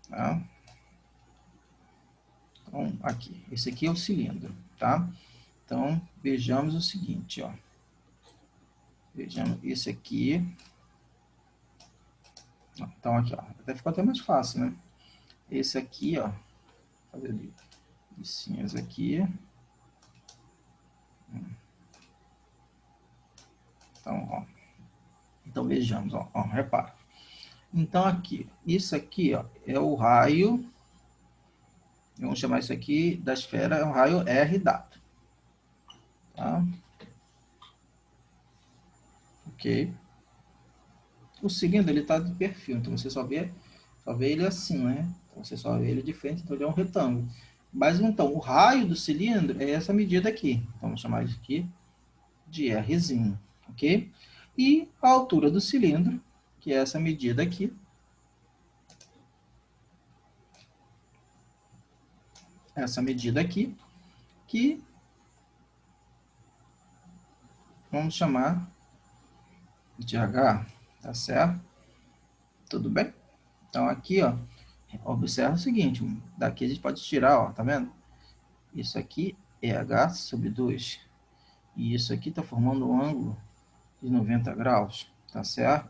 Tá? Então, aqui. Esse aqui é o cilindro, tá? Então, vejamos o seguinte, ó. Vejamos esse aqui. Então, aqui, ó. Até ficou até mais fácil, né? Esse aqui, ó. Fazer ali. Cinhas aqui. Então, ó. Então, vejamos, ó. Repara. Então, aqui. Isso aqui, ó, é o raio. Vamos chamar isso aqui da esfera. É um raio R dado. Tá? Ok. O cilindro, ele está de perfil. Então, você só vê ele assim, né? Então, você só vê ele de frente. Então, ele é um retângulo. Mas, então, o raio do cilindro é essa medida aqui. Então, vamos chamar isso aqui de Rzinho, ok? E a altura do cilindro, que é essa medida aqui. Essa medida aqui, que vamos chamar de H, tá certo? Tudo bem? Então, aqui, ó, observa o seguinte, daqui a gente pode tirar, ó, tá vendo? Isso aqui é H sobre 2. E isso aqui está formando um ângulo de 90 graus, tá certo?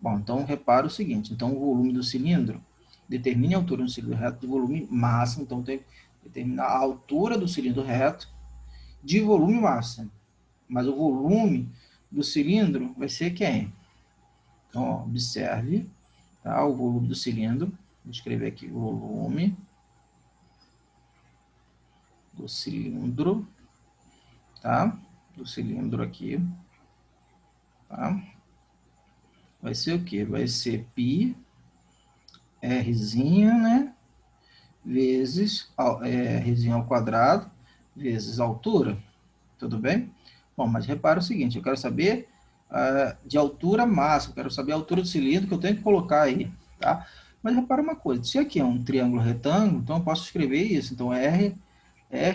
Bom, então repara o seguinte, então o volume do cilindro determina a altura do cilindro reto de volume máximo, então tem que determinar a altura do cilindro reto de volume máximo. Mas o volume do cilindro vai ser quem? Então, ó, observe, tá? O volume do cilindro, vou escrever aqui, volume do cilindro, tá? Do cilindro aqui, tá? Vai ser o quê? Vai ser π, Rzinho, né? Vezes Rzinho ao quadrado, vezes altura. Tudo bem? Bom, mas repara o seguinte, eu quero saber de altura máxima, quero saber a altura do cilindro que eu tenho que colocar aí, tá? Mas repara uma coisa, se aqui é um triângulo retângulo, então eu posso escrever isso. Então, R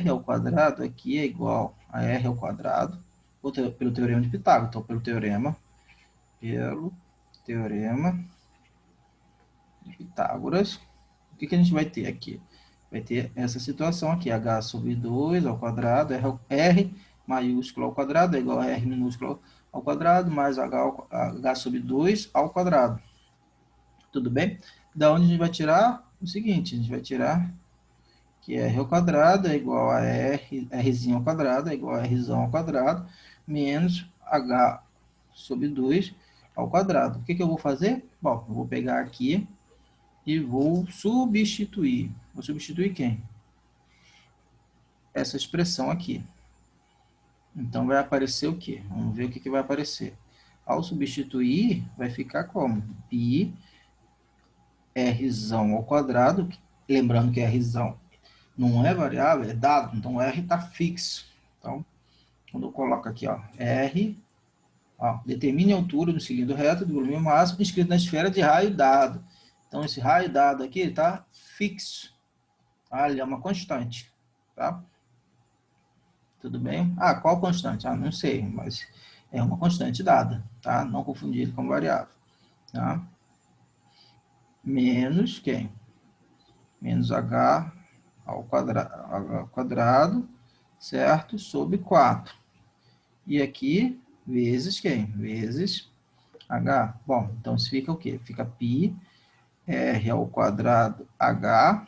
ao quadrado aqui é igual a R ao quadrado, pelo teorema de Pitágoras. Então, pelo teorema de Pitágoras, o que a gente vai ter aqui? Vai ter essa situação aqui, H sobre 2 ao quadrado, R maiúsculo ao quadrado é igual a R minúsculo ao quadrado mais h sobre 2 ao quadrado. Tudo bem? Da onde a gente vai tirar? O seguinte, a gente vai tirar que r ao quadrado é igual a rzinho ao quadrado é igual a rzão ao quadrado, menos h sobre 2 ao quadrado. O que eu vou fazer? Bom, eu vou pegar aqui e vou substituir. Vou substituir quem? Essa expressão aqui. Então, vai aparecer o quê? Vamos ver o que vai aparecer. Ao substituir, vai ficar como? Pi rzão ao quadrado. Lembrando que rzão não é variável, é dado. Então, o r está fixo. Então, quando eu coloco aqui, ó, R, ó, determine a altura do cilindro reto do volume máximo inscrito na esfera de raio dado. Então, esse raio dado aqui está fixo. Ah, ele é uma constante. Tá? Tudo bem? Ah, qual constante? Ah, não sei, mas é uma constante dada. Tá? Não confundir ele com variável. Tá? Menos quem? Menos h ao quadrado, certo? Sobre 4. E aqui, vezes quem? Vezes h. Bom, então isso fica o quê? Fica π r ao quadrado h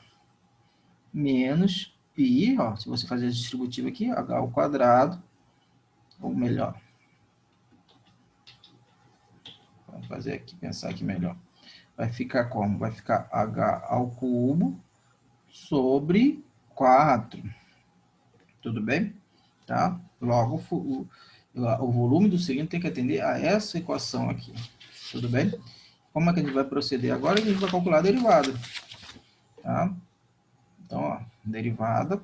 menos π, ó, se você fazer a distributiva aqui, h ao quadrado, ou melhor, vamos fazer aqui, pensar aqui melhor. Vai ficar como? Vai ficar h ao cubo sobre 4. Tudo bem? Tá? Logo, o volume do cilindro tem que atender a essa equação aqui. Tudo bem? Como é que a gente vai proceder agora? A gente vai calcular a derivada. Tá? Então, ó, derivada.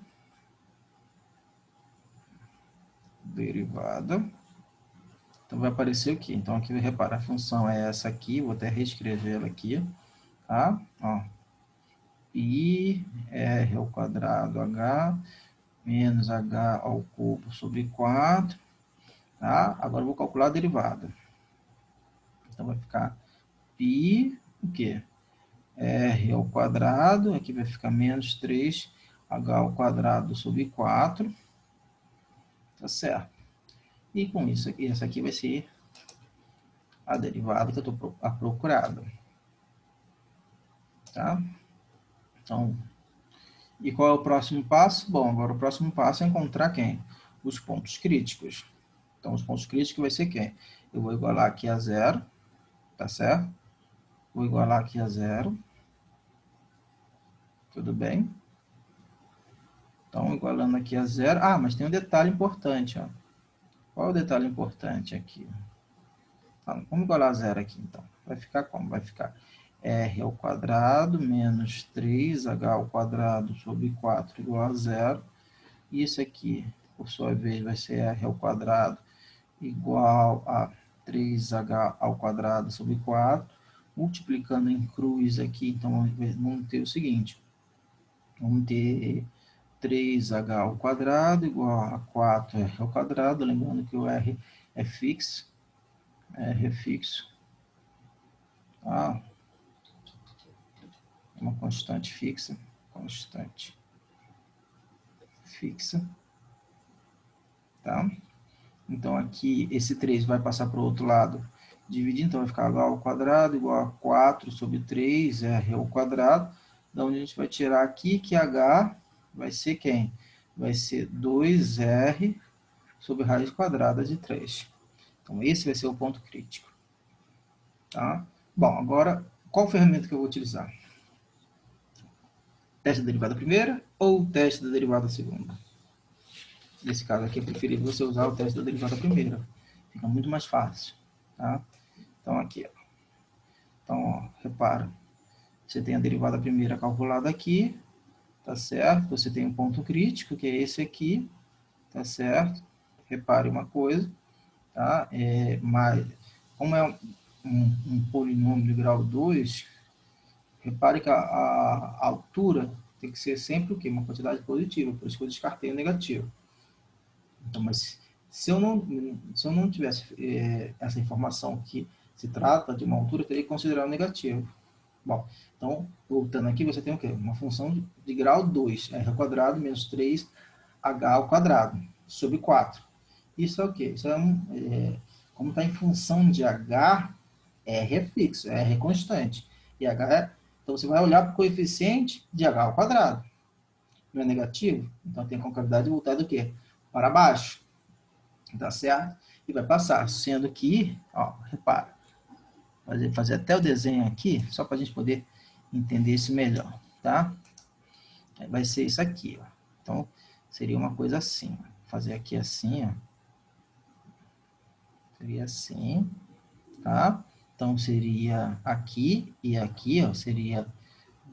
Então, vai aparecer o quê? Então, aqui, repara, a função é essa aqui. Vou até reescrevê-la aqui. Tá? Ó. Pi r ao quadrado h menos h ao cubo sobre 4. Tá? Agora, eu vou calcular a derivada. Então, vai ficar pi, o quê? R ao quadrado, aqui vai ficar menos 3h ao quadrado sobre 4. Tá certo? E com isso aqui, essa aqui vai ser a derivada que eu estou procurando. Tá? Então, e qual é o próximo passo? Bom, agora o próximo passo é encontrar quem? Os pontos críticos. Então, os pontos críticos vai ser quem? Eu vou igualar aqui a 0, tá certo? Vou igualar aqui a 0. Tudo bem? Então, igualando aqui a 0. Ah, mas tem um detalhe importante, ó. Qual é o detalhe importante aqui? Vamos igualar a 0 aqui, então. Vai ficar como? Vai ficar r ao quadrado menos 3h ao quadrado sobre 4 igual a 0. E isso aqui, por sua vez, vai ser r ao quadrado igual a 3h ao quadrado sobre 4. Multiplicando em cruz aqui, então, vamos ter o seguinte. Vamos ter 3h ao quadrado igual a 4r ao quadrado. Lembrando que o r é fixo. R é fixo. Tá? Uma constante fixa. Constante fixa. Tá? Então, aqui, esse 3 vai passar para o outro lado. Dividir, então, vai ficar h ao quadrado igual a 4 sobre 3r ao quadrado. Da onde a gente vai tirar aqui que h vai ser quem? Vai ser 2r sobre raiz quadrada de 3. Então, esse vai ser o ponto crítico. Tá? Bom, agora, qual ferramenta que eu vou utilizar? Teste da derivada primeira ou teste da derivada segunda? Nesse caso aqui, é preferível você usar o teste da derivada primeira. Fica muito mais fácil. Tá? Então, aqui. Ó. Então, ó, repara. Você tem a derivada primeira calculada aqui. Tá certo? Você tem um ponto crítico, que é esse aqui. Tá certo? Repare uma coisa. Tá? Mas, como é um polinômio de grau 2, repare que a altura tem que ser sempre o quê? Uma quantidade positiva, por isso que eu descartei o negativo. Então, mas se eu não tivesse essa informação que se trata de uma altura, eu teria que considerar o negativo. Bom, então, voltando aqui, você tem o quê? Uma função de grau 2, r ao quadrado menos 3h ao quadrado, sobre 4. Isso é o quê? Isso é Como está em função de H, R é fixo, R é constante. E H é... Então, você vai olhar para o coeficiente de H ao quadrado. Não é negativo? Então, tem a concave voltada do quê? Para baixo. Tá certo? E vai passar, sendo que, ó, repara, fazer até o desenho aqui, só para a gente poder entender isso melhor, tá? Vai ser isso aqui, ó. Então, seria uma coisa assim, ó. Fazer aqui assim, ó. Seria assim, tá? Então, seria aqui e aqui, ó, seria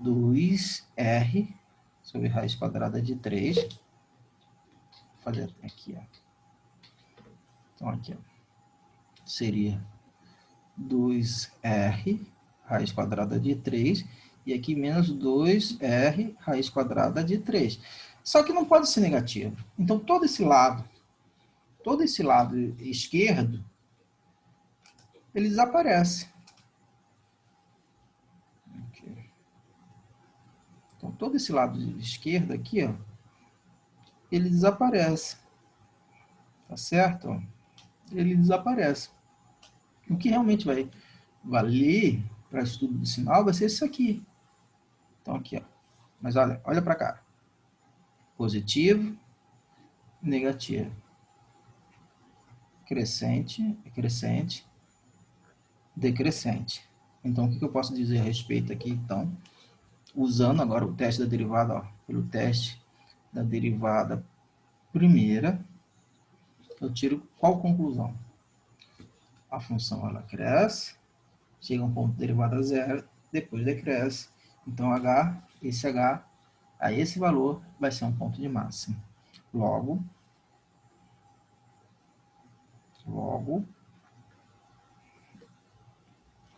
2R sobre raiz quadrada de 3. Vou fazer aqui, ó. Então, aqui, ó. Seria 2R raiz quadrada de 3, e aqui menos 2R raiz quadrada de 3. Só que não pode ser negativo. Então, todo esse lado esquerdo, ele desaparece. Aqui. Então, todo esse lado esquerdo aqui, ó, ele desaparece. Tá certo? Ele desaparece. O que realmente vai valer para estudo do sinal vai ser isso aqui. Então, aqui, ó. Mas olha para cá. Positivo, negativo. Crescente, crescente, decrescente. Então, o que eu posso dizer a respeito aqui, então? Usando agora o teste da derivada, ó, pelo teste da derivada primeira, eu tiro qual conclusão? A função, ela cresce, chega a um ponto de derivada zero, depois decresce. Então, H, a esse valor, vai ser um ponto de máximo. Logo,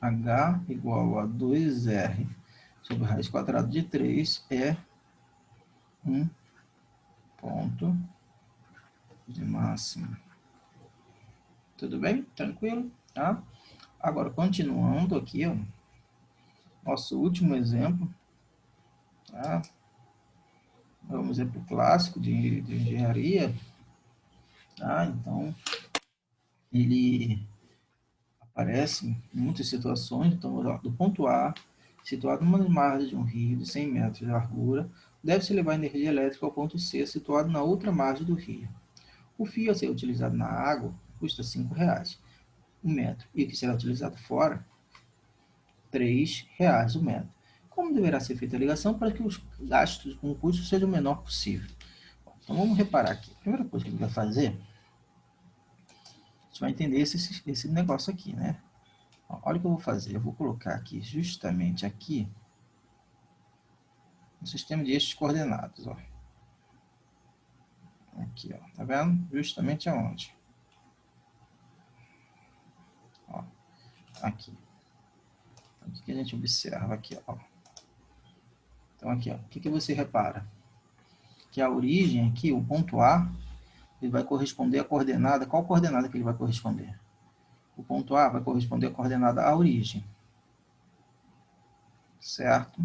H igual a 2R sobre raiz quadrada de 3 é um ponto de máximo. Tudo bem? Tranquilo? Tá? Agora, continuando aqui, ó, nosso último exemplo. Tá? Vamos para o clássico de engenharia. Tá? Então, ele aparece em muitas situações. Então, do ponto A, situado numa margem de um rio de 100 metros de largura, deve-se levar energia elétrica ao ponto C, situado na outra margem do rio. O fio a ser utilizado na água custa R$5 o metro, e o que será utilizado fora, R$3 o metro. Como deverá ser feita a ligação para que os gastos com o custo sejam o menor possível? Então, vamos reparar aqui. A primeira coisa que ele vai fazer, a gente vai entender esse negócio aqui, né? Olha o que eu vou fazer. Eu vou colocar aqui, justamente aqui, no sistema de eixos coordenados, ó. Aqui, ó. Tá vendo? Justamente aonde? Ó. Aqui. O que a gente observa aqui, ó. Então, aqui, ó. O que você repara? Que a origem aqui, o ponto A, ele vai corresponder à coordenada. Qual coordenada que ele vai corresponder? O ponto A vai corresponder à coordenada à origem. Certo?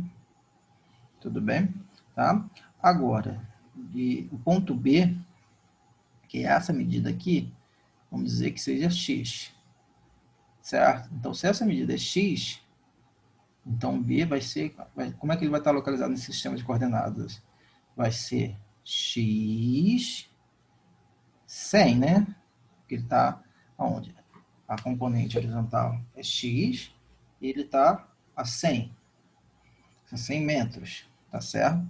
Tudo bem? Tá? Agora, o ponto B, que é essa medida aqui, vamos dizer que seja x. Certo? Então, se essa medida é x, então B vai ser... como é que ele vai estar localizado nesse sistema de coordenadas? Vai ser x 100, né? Porque ele está aonde? A componente horizontal é x e ele está a 100. São 100 metros, tá certo?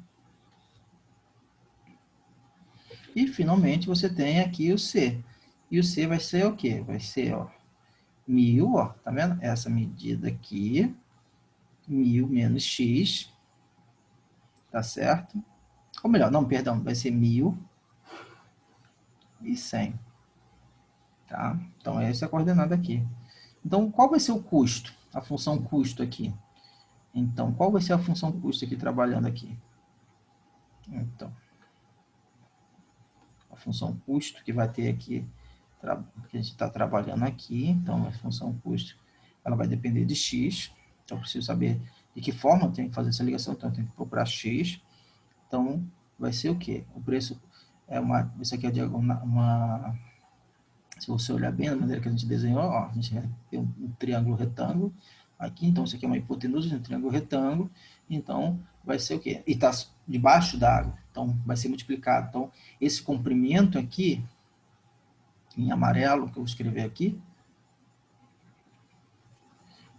E, finalmente, você tem aqui o C. E o C vai ser o quê? Vai ser, ó, 1000, ó, tá vendo? Essa medida aqui, 1000 menos x, tá certo? Ou melhor, não, perdão, vai ser 1100, tá? Então, essa é a coordenada aqui. Então, qual vai ser o custo? A função custo aqui. Então, qual vai ser a função custo aqui, trabalhando aqui? Então, a função custo que vai ter aqui, que a gente está trabalhando aqui, então a função custo, ela vai depender de x, então eu preciso saber de que forma eu tenho que fazer essa ligação, então eu tenho que procurar x, então vai ser o quê? O preço é isso aqui é Se você olhar bem da maneira que a gente desenhou, ó, a gente tem um triângulo retângulo aqui, então isso aqui é uma hipotenusa de um triângulo retângulo, então vai ser o quê? E está debaixo da água, então vai ser multiplicado. Então, esse comprimento aqui, em amarelo, que eu vou escrever aqui,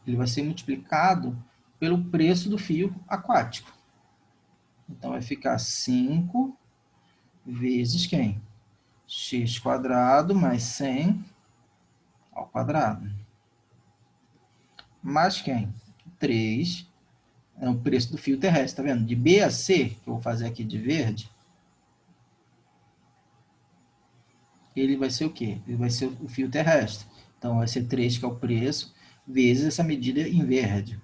ele vai ser multiplicado pelo preço do fio aquático. Então, vai ficar 5 vezes quem? X quadrado mais 100 ao quadrado. Mais quem? 3 é o preço do fio terrestre, tá vendo? De B a C, que eu vou fazer aqui de verde, ele vai ser o quê? Ele vai ser o fio terrestre. Então, vai ser 3, que é o preço, vezes essa medida em verde.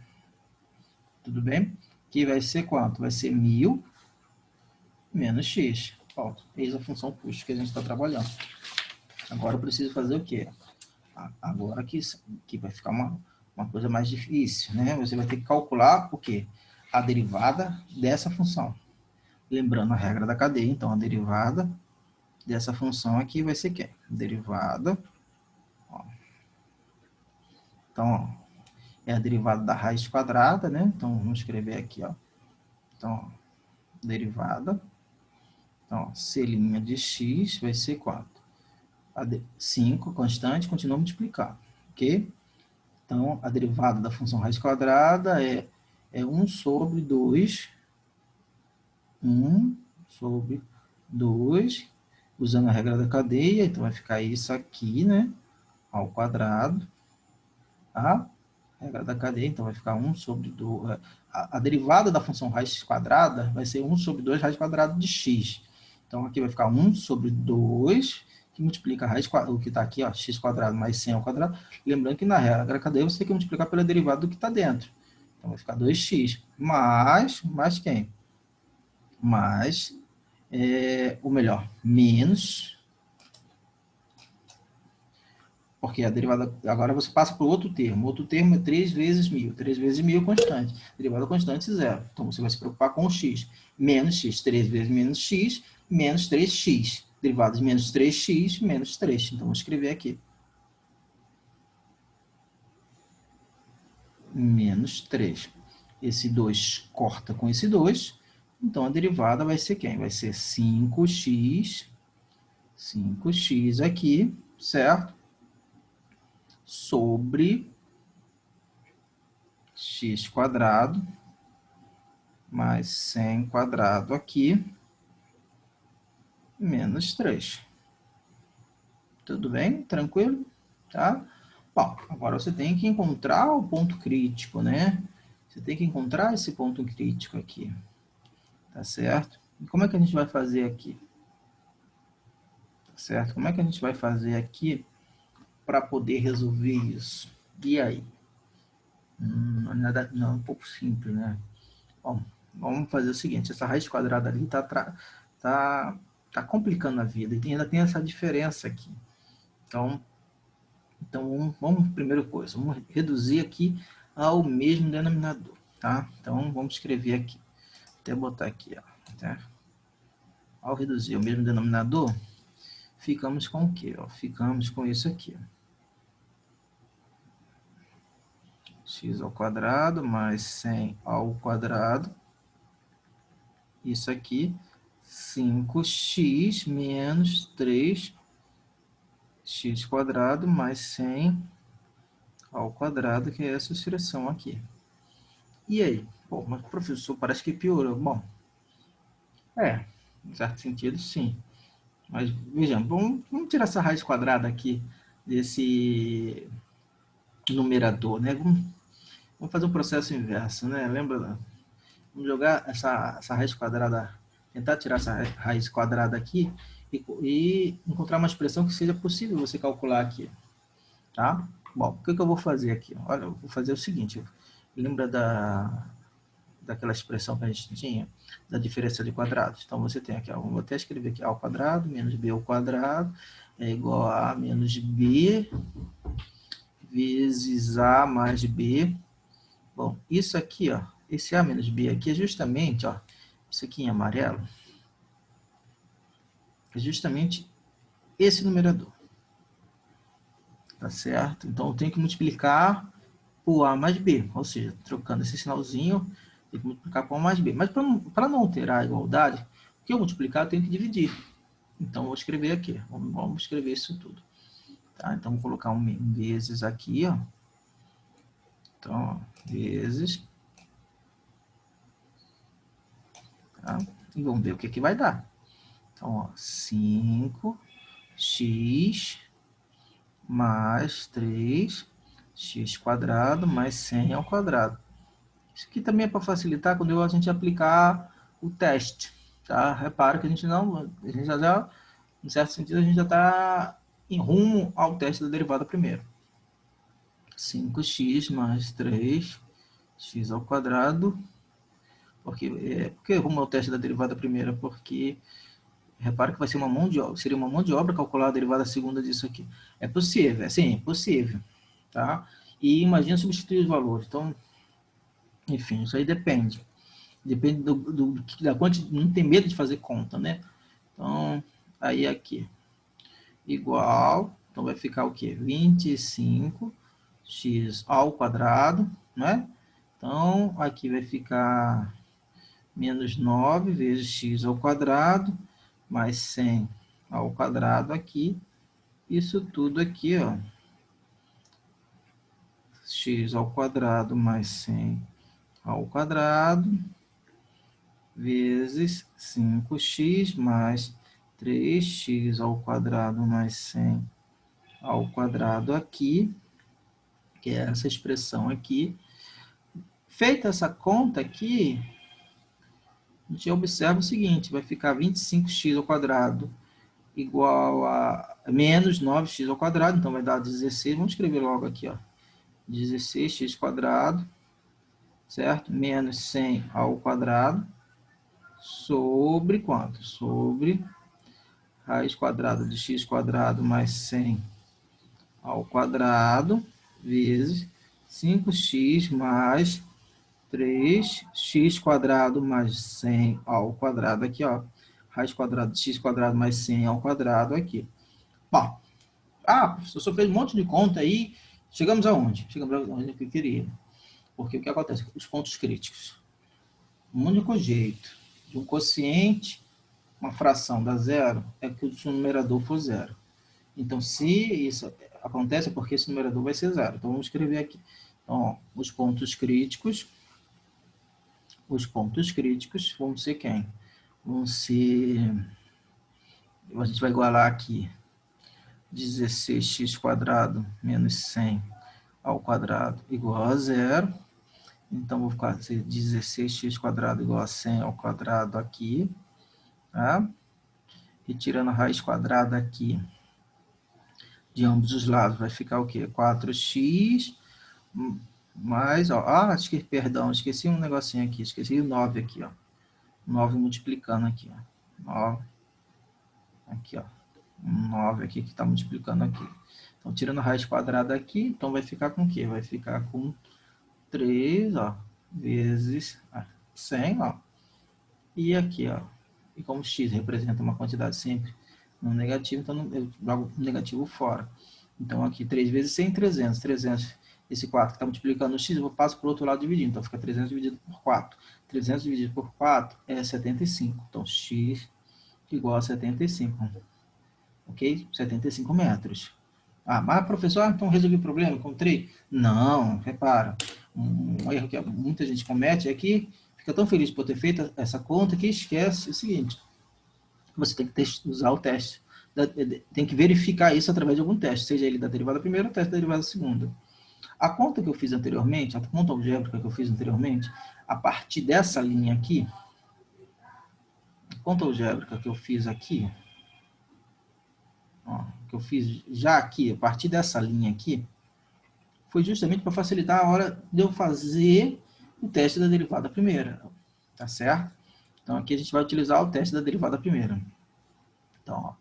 Tudo bem? Que vai ser quanto? Vai ser 1.000 menos x. Ó, eis a função custo que a gente está trabalhando. Agora eu preciso fazer o quê? Agora que vai ficar uma coisa mais difícil, né? Você vai ter que calcular o quê? A derivada dessa função. Lembrando a regra da cadeia, então a derivada dessa função aqui vai ser quê? Derivada, ó. Então, ó, é a derivada da raiz quadrada, né? Então, vamos escrever aqui, ó. Então, ó, derivada. Então, ó, C' de x vai ser quanto? 5, constante, continua multiplicando, ok? Então, a derivada da função raiz quadrada é 1 sobre 2, 1 sobre 2, usando a regra da cadeia, então vai ficar isso aqui, né? Ao quadrado, tá? Regra da cadeia, então vai ficar 1 sobre 2. A derivada da função raiz quadrada vai ser 1 sobre 2 raiz quadrada de x. Então, aqui vai ficar 1 sobre 2, que multiplica a raiz, o que está aqui, ó, x quadrado mais 100 ao quadrado. Lembrando que na regra da cadeia você tem que multiplicar pela derivada do que está dentro. Então, vai ficar 2x mais quem? Mais, ou melhor, menos, porque a derivada, agora você passa para o outro termo. O outro termo é 3 vezes 1.000. 3 vezes 1.000 é constante. Derivada constante, zero. Então, você vai se preocupar com o x. Menos x. 3 vezes menos x, menos 3x. Derivada de menos 3x, menos 3. Então, vou escrever aqui. Menos 3. Esse 2 corta com esse 2. Então, a derivada vai ser quem? Vai ser 5x. 5x aqui, certo? Sobre x quadrado mais 100 quadrado aqui, menos 3. Tudo bem? Tranquilo? Tá? Bom, agora você tem que encontrar o ponto crítico, né? Você tem que encontrar esse ponto crítico aqui. Tá certo? E como é que a gente vai fazer aqui? Tá certo? Como é que a gente vai fazer aqui para poder resolver isso? E aí? Não, é um pouco simples, né? Bom, vamos fazer o seguinte, essa raiz quadrada ali tá complicando a vida e ainda tem essa diferença aqui. Então vamos primeira coisa, vamos reduzir aqui ao mesmo denominador, tá? Então vamos escrever aqui, até botar aqui, ó, tá? Ao reduzir ao mesmo denominador, ficamos com o quê? Ó? Ficamos com isso aqui, ó. X ao quadrado mais 100 ao quadrado, isso aqui, 5x menos 3x quadrado mais 100 ao quadrado, que é essa expressão aqui. E aí? Pô, mas professor, parece que piorou. Bom, em certo sentido, sim. Mas, vejamos, vamos tirar essa raiz quadrada aqui desse numerador, né? Vamos fazer um processo inverso, né? Lembra? Vamos jogar essa raiz quadrada, tentar tirar essa raiz quadrada aqui e encontrar uma expressão que seja possível você calcular aqui, tá? Bom, o que eu vou fazer aqui? Olha, eu vou fazer o seguinte, lembra daquela expressão que a gente tinha, da diferença de quadrados? Então, você tem aqui, ó, vou até escrever aqui, a ao quadrado menos b ao quadrado é igual a menos b vezes a mais b. Bom, isso aqui, ó, esse a menos b aqui é justamente, ó, isso aqui em amarelo, é justamente esse numerador. tá certo? Então, eu tenho que multiplicar por A mais B, ou seja, trocando esse sinalzinho, tem que multiplicar por A mais B. Mas para não alterar a igualdade, o que eu multiplicar, eu tenho que dividir. Então, eu vou escrever aqui, vamos escrever isso tudo. Tá? Então, vou colocar um vezes aqui, ó. Então, ó, vezes. Tá? E vamos ver o que vai dar. Então, ó, 5x mais 3x² mais 100 ao quadrado. Isso aqui também é para facilitar quando a gente aplicar o teste. Tá? Repara que a gente já, em certo sentido, a gente já está em rumo ao teste da derivada primeiro. 5x mais 3x ao quadrado. Por que rumo ao teste da derivada primeira? Porque repara que vai ser seria uma mão de obra calcular a derivada segunda disso aqui. É possível, sim, é possível. Tá? E imagina substituir os valores. Então, enfim, isso aí depende. Depende da quantidade, não tem medo de fazer conta, né? Então, aí aqui, igual, então vai ficar o quê? 25x ao quadrado, né? Então, aqui vai ficar menos 9 vezes x ao quadrado, mais 100 ao quadrado aqui. Isso tudo aqui, ó, x ao quadrado mais 100 ao quadrado, vezes 5x mais 3x ao quadrado mais 100 ao quadrado aqui, que é essa expressão aqui. Feita essa conta aqui, a gente observa o seguinte, vai ficar 25x ao quadrado igual a menos 9x ao quadrado, então vai dar 16, vamos escrever logo aqui, ó, 16x², certo? Menos 100 ao quadrado, sobre quanto? Sobre raiz quadrada de x² mais 100 ao quadrado, vezes 5x mais 3x² mais 100 ao quadrado aqui, ó. Raiz quadrada de x² mais 100 ao quadrado aqui. Bom, professor, só fez um monte de conta aí. Chegamos aonde? Chegamos aonde eu queria. Porque o que acontece? Os pontos críticos. O único jeito de um quociente, uma fração dar zero, é que o seu numerador for zero. Então, se isso acontece, é porque esse numerador vai ser zero. Então, vamos escrever aqui. Então, ó, os pontos críticos vão ser quem? Vão ser... A gente vai igualar aqui 16x² menos 100 ao quadrado igual a zero. Então, vou ficar 16x² igual a 100 ao quadrado aqui. Tá? Retirando a raiz quadrada aqui de ambos os lados, vai ficar o quê? 4x mais, ó, perdão, esqueci um negocinho aqui, esqueci o 9 aqui, ó. 9 multiplicando aqui, ó. 9, aqui, ó. 9 aqui que está multiplicando aqui. Então, tirando a raiz quadrada aqui, então vai ficar com o quê? Vai ficar com 3, ó, vezes 100, ó. E aqui, ó. E como x representa uma quantidade sempre no negativo, então eu jogo o negativo fora. Então, aqui 3 vezes 100, 300. 300, esse 4 que está multiplicando o x, eu passo para o outro lado dividindo. Então, fica 300 dividido por 4. 300 dividido por 4 é 75. Então, x igual a 75. Ok? 75 metros. Mas professor, então resolvi o problema, encontrei? Não, repara. Um erro que muita gente comete é que fica tão feliz por ter feito essa conta que esquece o seguinte. Você tem que usar o teste. Tem que verificar isso através de algum teste, seja ele da derivada primeira ou teste da derivada segunda. A conta que eu fiz anteriormente, a conta algébrica que eu fiz anteriormente, a partir dessa linha aqui, a conta algébrica que eu fiz aqui, ó, que eu fiz já aqui, a partir dessa linha aqui, foi justamente para facilitar a hora de eu fazer o teste da derivada primeira. Tá certo? Então, aqui a gente vai utilizar o teste da derivada primeira. Então, ó,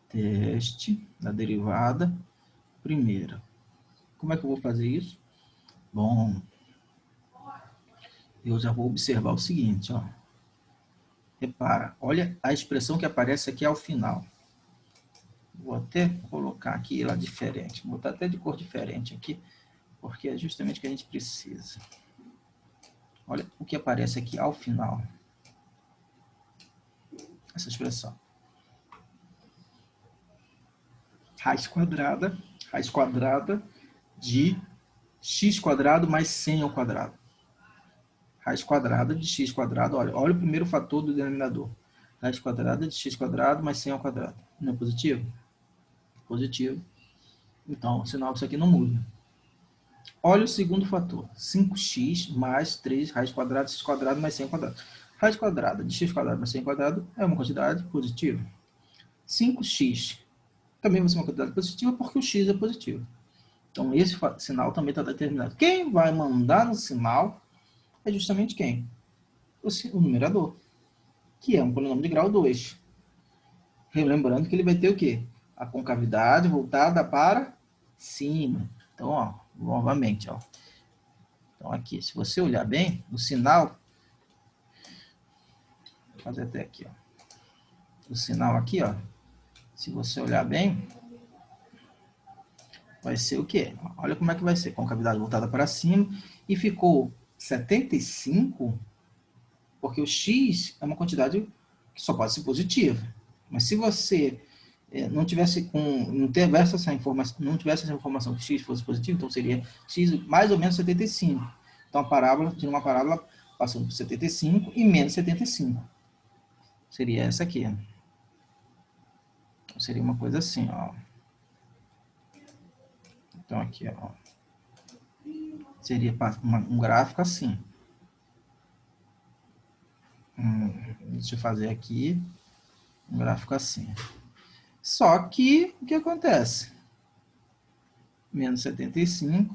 teste da derivada primeira. Como é que eu vou fazer isso? Bom, eu já vou observar o seguinte, ó. Repara, olha a expressão que aparece aqui ao final. Vou até colocar aqui lá diferente. Vou botar até de cor diferente aqui, porque é justamente o que a gente precisa. Olha o que aparece aqui ao final. Essa expressão. Raiz quadrada de x quadrado mais 100 ao quadrado. Raiz quadrada de x quadrado, olha o primeiro fator do denominador. Raiz quadrada de x quadrado mais 100 ao quadrado. Não é positivo? Positivo. Então, o sinal disso aqui não muda. Olha o segundo fator. 5x mais 3 raiz quadrada de x quadrado mais 100 ao quadrado. Raiz quadrada de x quadrado mais 100 ao quadrado é uma quantidade positiva. 5x também vai ser uma quantidade positiva porque o x é positivo. Então, esse sinal também está determinado. Quem vai mandar no sinal é justamente quem? O numerador, que é um polinômio de grau 2. Lembrando que ele vai ter o quê? A concavidade voltada para cima. Então, ó, novamente, ó. Então, aqui, se você olhar bem, o sinal... Vou fazer até aqui, ó. O sinal aqui, ó. Se você olhar bem, vai ser o quê? Olha como é que vai ser. Concavidade voltada para cima. E ficou 75... porque o x é uma quantidade que só pode ser positiva. Mas se você não tivesse essa informação que x fosse positivo, então seria x mais ou menos 75. Então a parábola tinha uma parábola passando por 75 e menos 75. Seria essa aqui. Então seria uma coisa assim, ó. Então aqui, ó. Seria um gráfico assim. Deixa eu fazer aqui um gráfico assim. Só que, o que acontece? Menos 75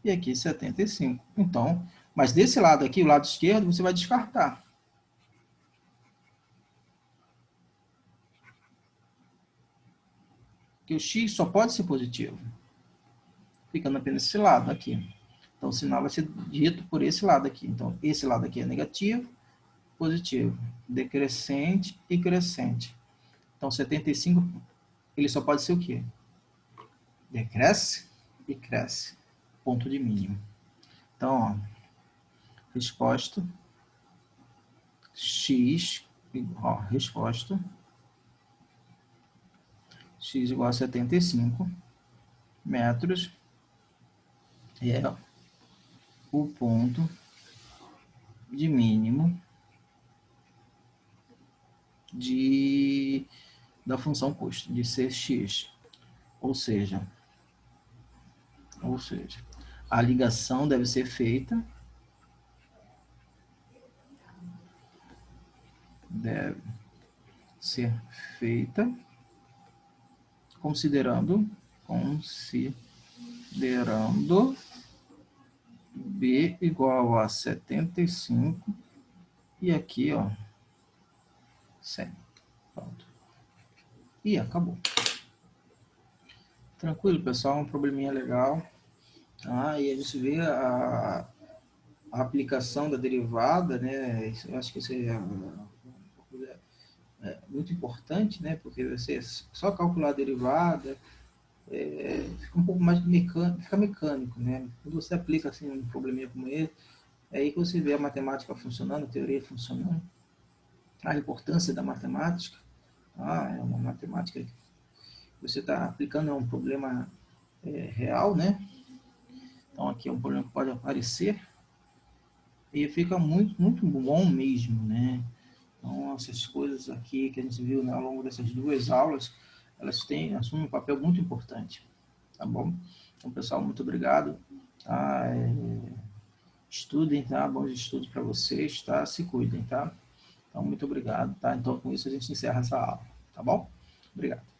e aqui 75. Então, mas desse lado aqui, o lado esquerdo, você vai descartar. Porque o x só pode ser positivo. Ficando apenas esse lado aqui. Então, o sinal vai ser dito por esse lado aqui. Então, esse lado aqui é negativo, positivo, decrescente e crescente. Então, 75, ele só pode ser o quê? Decresce e cresce. Ponto de mínimo. Então, ó, resposta x, ó, resposta x igual a 75 metros é o ponto de mínimo da função custo, de Cx. Ou seja, a ligação deve ser feita considerando B igual a 75 e aqui, ó, 100. Pronto. E acabou. Tranquilo, pessoal, um probleminha legal. E a gente vê a aplicação da derivada, né? Eu acho que isso é muito importante, né? Porque você só calcular a derivada fica um pouco mais mecânico, né? Quando você aplica assim um probleminha como esse, é aí que você vê a matemática funcionando, a teoria funcionando, a importância da matemática. É uma matemática que você está aplicando a um problema real, né? Então aqui é um problema que pode aparecer e fica muito, muito bom mesmo, né? Então essas coisas aqui que a gente viu, né, ao longo dessas duas aulas, elas assumem um papel muito importante, tá bom? Então, pessoal, muito obrigado. Tá? Estudem, tá? Bons estudos para vocês, tá? Se cuidem, tá? Então, muito obrigado, tá? Então, com isso a gente encerra essa aula, tá bom? Obrigado.